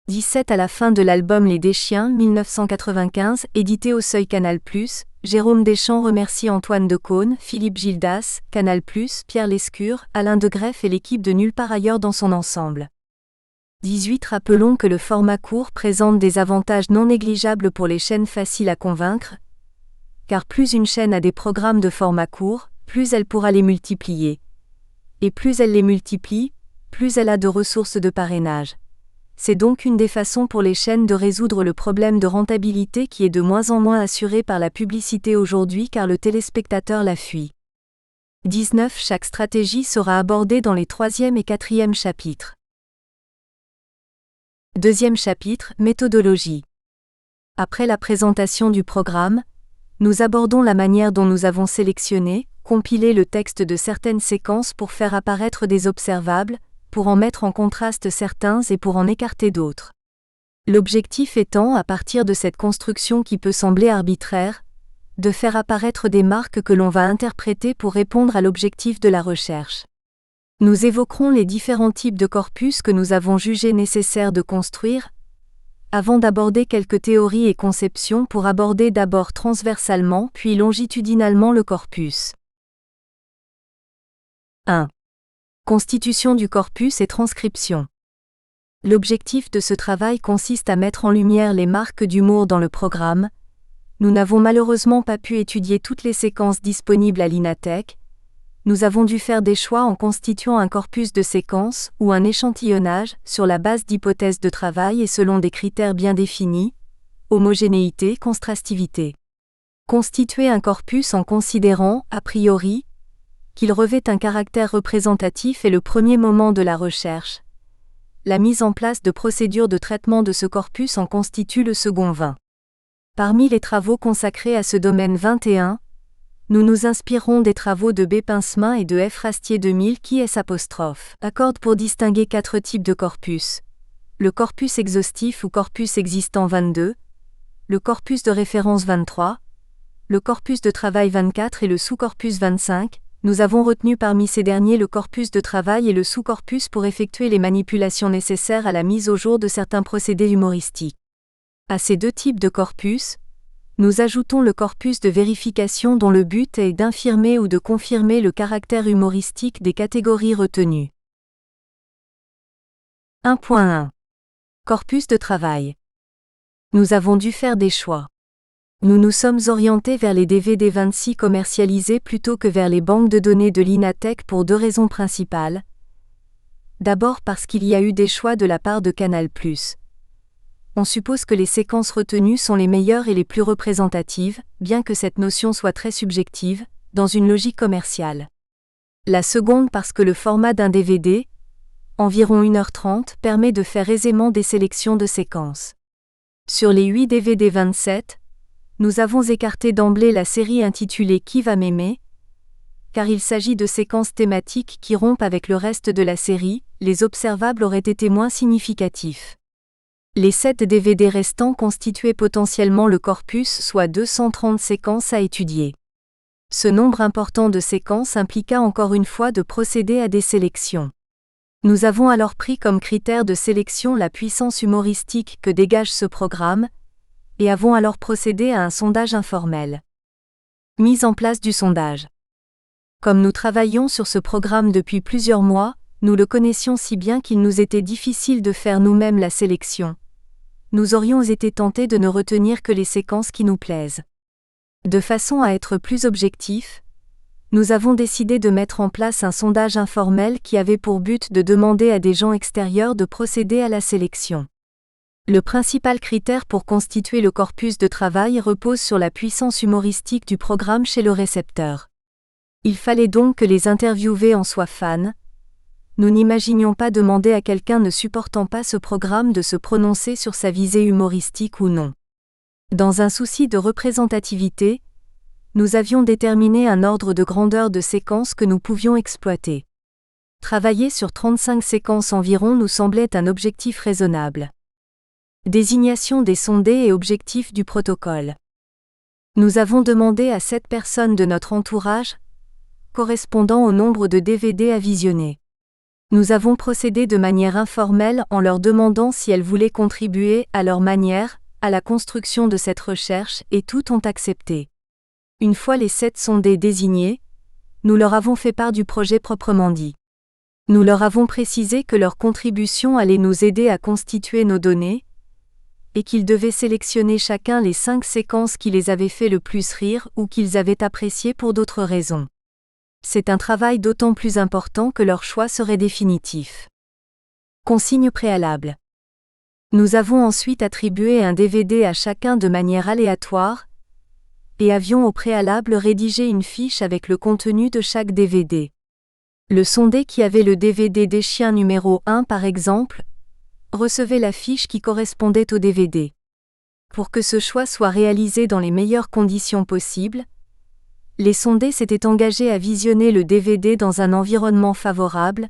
17. À la fin de l'album Les Deschiens 1995, édité au Seuil Canal+, Jérôme Deschamps remercie Antoine Decaune, Philippe Gildas, Canal+, Pierre Lescure, Alain de Greff et l'équipe de Nulle part ailleurs dans son ensemble. 18. Rappelons que le format court présente des avantages non négligeables pour les chaînes faciles à convaincre, car plus une chaîne a des programmes de format court, plus elle pourra les multiplier. Et plus elle les multiplie, plus elle a de ressources de parrainage. C'est donc une des façons pour les chaînes de résoudre le problème de rentabilité qui est de moins en moins assuré par la publicité aujourd'hui car le téléspectateur la fuit. 19 Chaque stratégie sera abordée dans les 3e et 4e chapitres. Deuxième chapitre, méthodologie. Après la présentation du programme, nous abordons la manière dont nous avons sélectionné, compilé le texte de certaines séquences pour faire apparaître des observables, pour en mettre en contraste certains et pour en écarter d'autres. L'objectif étant, à partir de cette construction qui peut sembler arbitraire, de faire apparaître des marques que l'on va interpréter pour répondre à l'objectif de la recherche. Nous évoquerons les différents types de corpus que nous avons jugé nécessaire de construire, avant d'aborder quelques théories et conceptions pour aborder d'abord transversalement puis longitudinalement le corpus. 1. Constitution du corpus et transcription. L'objectif de ce travail consiste à mettre en lumière les marques d'humour dans le programme. Nous n'avons malheureusement pas pu étudier toutes les séquences disponibles à l'INATEC. Nous avons dû faire des choix en constituant un corpus de séquences ou un échantillonnage sur la base d'hypothèses de travail et selon des critères bien définis, homogénéité, contrastivité. Constituer un corpus en considérant, a priori, qu'il revêt un caractère représentatif est le premier moment de la recherche. La mise en place de procédures de traitement de ce corpus en constitue le second 20. Parmi les travaux consacrés à ce domaine 21, nous nous inspirons des travaux de B. Pincemin et de F. Rastier 2000 qui accordent pour distinguer 4 types de corpus. Le corpus exhaustif ou corpus existant 22, le corpus de référence 23, le corpus de travail 24 et le sous-corpus 25. Nous avons retenu parmi ces derniers le corpus de travail et le sous-corpus pour effectuer les manipulations nécessaires à la mise au jour de certains procédés humoristiques. À ces 2 types de corpus, nous ajoutons le corpus de vérification dont le but est d'infirmer ou de confirmer le caractère humoristique des catégories retenues. 1.1. Corpus de travail. Nous avons dû faire des choix. Nous nous sommes orientés vers les DVD 26 commercialisés plutôt que vers les banques de données de l'INATEC pour 2 raisons principales. D'abord parce qu'il y a eu des choix de la part de Canal+. On suppose que les séquences retenues sont les meilleures et les plus représentatives, bien que cette notion soit très subjective, dans une logique commerciale. La seconde parce que le format d'un DVD, environ 1h30, permet de faire aisément des sélections de séquences. Sur les 8 DVD 27, nous avons écarté d'emblée la série intitulée Qui va m'aimer, car il s'agit de séquences thématiques qui rompent avec le reste de la série, les observables auraient été moins significatifs. Les 7 DVD restants constituaient potentiellement le corpus, soit 230 séquences à étudier. Ce nombre important de séquences impliqua encore une fois de procéder à des sélections. Nous avons alors pris comme critère de sélection la puissance humoristique que dégage ce programme, et avons alors procédé à un sondage informel. Mise en place du sondage. Comme nous travaillions sur ce programme depuis plusieurs mois, nous le connaissions si bien qu'il nous était difficile de faire nous-mêmes la sélection. Nous aurions été tentés de ne retenir que les séquences qui nous plaisent. De façon à être plus objectifs, nous avons décidé de mettre en place un sondage informel qui avait pour but de demander à des gens extérieurs de procéder à la sélection. Le principal critère pour constituer le corpus de travail repose sur la puissance humoristique du programme chez le récepteur. Il fallait donc que les interviewés en soient fans. Nous n'imaginions pas demander à quelqu'un ne supportant pas ce programme de se prononcer sur sa visée humoristique ou non. Dans un souci de représentativité, nous avions déterminé un ordre de grandeur de séquences que nous pouvions exploiter. Travailler sur 35 séquences environ nous semblait un objectif raisonnable. Désignation des sondés et objectifs du protocole. Nous avons demandé à 7 personnes de notre entourage, correspondant au nombre de DVD à visionner. Nous avons procédé de manière informelle en leur demandant si elles voulaient contribuer, à leur manière, à la construction de cette recherche et toutes ont accepté. Une fois les 7 sondés désignés, nous leur avons fait part du projet proprement dit. Nous leur avons précisé que leur contribution allait nous aider à constituer nos données, et qu'ils devaient sélectionner chacun les 5 séquences qui les avaient fait le plus rire ou qu'ils avaient appréciées pour d'autres raisons. C'est un travail d'autant plus important que leur choix serait définitif. Consigne préalable. Nous avons ensuite attribué un DVD à chacun de manière aléatoire, et avions au préalable rédigé une fiche avec le contenu de chaque DVD. Le sondé qui avait le DVD des chiens numéro 1 par exemple, recevait la fiche qui correspondait au DVD. Pour que ce choix soit réalisé dans les meilleures conditions possibles, les sondés s'étaient engagés à visionner le DVD dans un environnement favorable,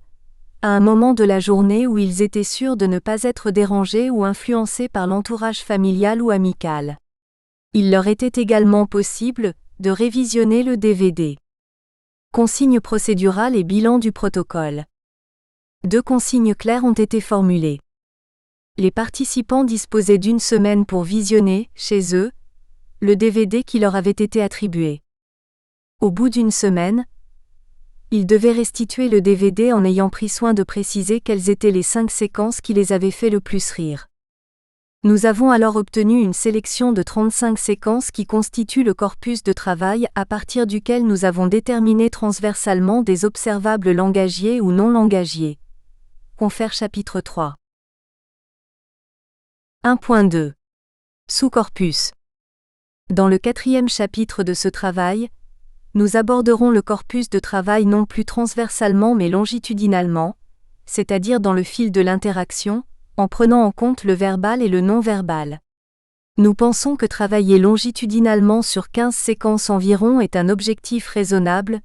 à un moment de la journée où ils étaient sûrs de ne pas être dérangés ou influencés par l'entourage familial ou amical. Il leur était également possible de révisionner le DVD. Consignes procédurales et bilan du protocole. 2 consignes claires ont été formulées. Les participants disposaient d'1 semaine pour visionner, chez eux, le DVD qui leur avait été attribué. Au bout d'1 semaine, ils devaient restituer le DVD en ayant pris soin de préciser quelles étaient les 5 séquences qui les avaient fait le plus rire. Nous avons alors obtenu une sélection de 35 séquences qui constituent le corpus de travail à partir duquel nous avons déterminé transversalement des observables langagiers ou non langagiers. Confère chapitre 3. 1.2. Sous-corpus. Dans le 4e chapitre de ce travail, nous aborderons le corpus de travail non plus transversalement mais longitudinalement, c'est-à-dire dans le fil de l'interaction, en prenant en compte le verbal et le non-verbal. Nous pensons que travailler longitudinalement sur 15 séquences environ est un objectif raisonnable,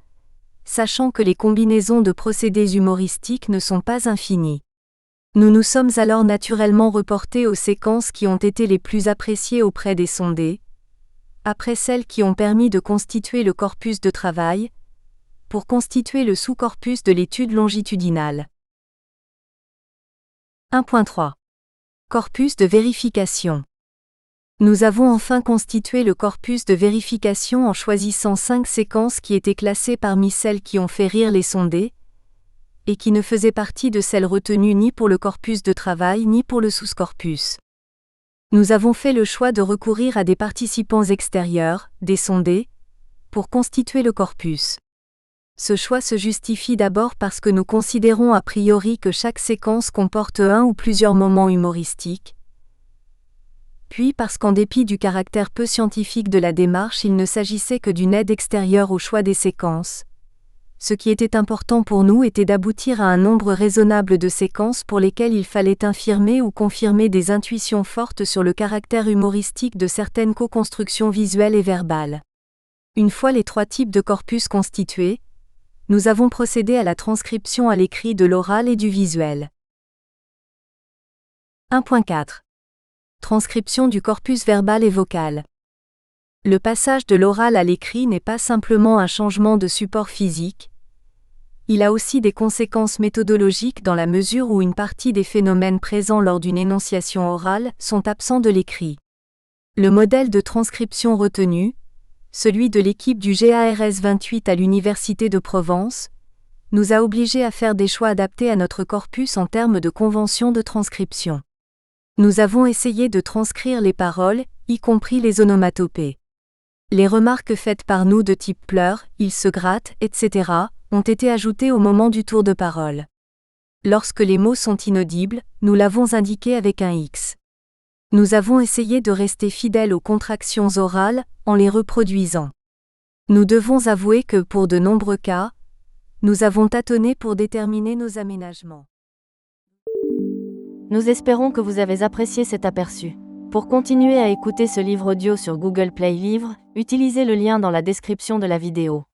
sachant que les combinaisons de procédés humoristiques ne sont pas infinies. Nous nous sommes alors naturellement reportés aux séquences qui ont été les plus appréciées auprès des sondés, après celles qui ont permis de constituer le corpus de travail, pour constituer le sous-corpus de l'étude longitudinale. 1.3. Corpus de vérification. Nous avons enfin constitué le corpus de vérification en choisissant 5 séquences qui étaient classées parmi celles qui ont fait rire les sondés, et qui ne faisaient partie de celles retenues ni pour le corpus de travail ni pour le sous-corpus. Nous avons fait le choix de recourir à des participants extérieurs, des sondés, pour constituer le corpus. Ce choix se justifie d'abord parce que nous considérons a priori que chaque séquence comporte un ou plusieurs moments humoristiques, puis parce qu'en dépit du caractère peu scientifique de la démarche, il ne s'agissait que d'une aide extérieure au choix des séquences. Ce qui était important pour nous était d'aboutir à un nombre raisonnable de séquences pour lesquelles il fallait infirmer ou confirmer des intuitions fortes sur le caractère humoristique de certaines co-constructions visuelles et verbales. Une fois les 3 types de corpus constitués, nous avons procédé à la transcription à l'écrit de l'oral et du visuel. 1.4. Transcription du corpus verbal et vocal. Le passage de l'oral à l'écrit n'est pas simplement un changement de support physique, il a aussi des conséquences méthodologiques dans la mesure où une partie des phénomènes présents lors d'une énonciation orale sont absents de l'écrit. Le modèle de transcription retenu, celui de l'équipe du GARS 28 à l'Université de Provence, nous a obligés à faire des choix adaptés à notre corpus en termes de convention de transcription. Nous avons essayé de transcrire les paroles, y compris les onomatopées. Les remarques faites par nous de type pleure, il se gratte, etc., ont été ajoutées au moment du tour de parole. Lorsque les mots sont inaudibles, nous l'avons indiqué avec un X. Nous avons essayé de rester fidèles aux contractions orales, en les reproduisant. Nous devons avouer que pour de nombreux cas, nous avons tâtonné pour déterminer nos aménagements. Nous espérons que vous avez apprécié cet aperçu. Pour continuer à écouter ce livre audio sur Google Play Livres, utilisez le lien dans la description de la vidéo.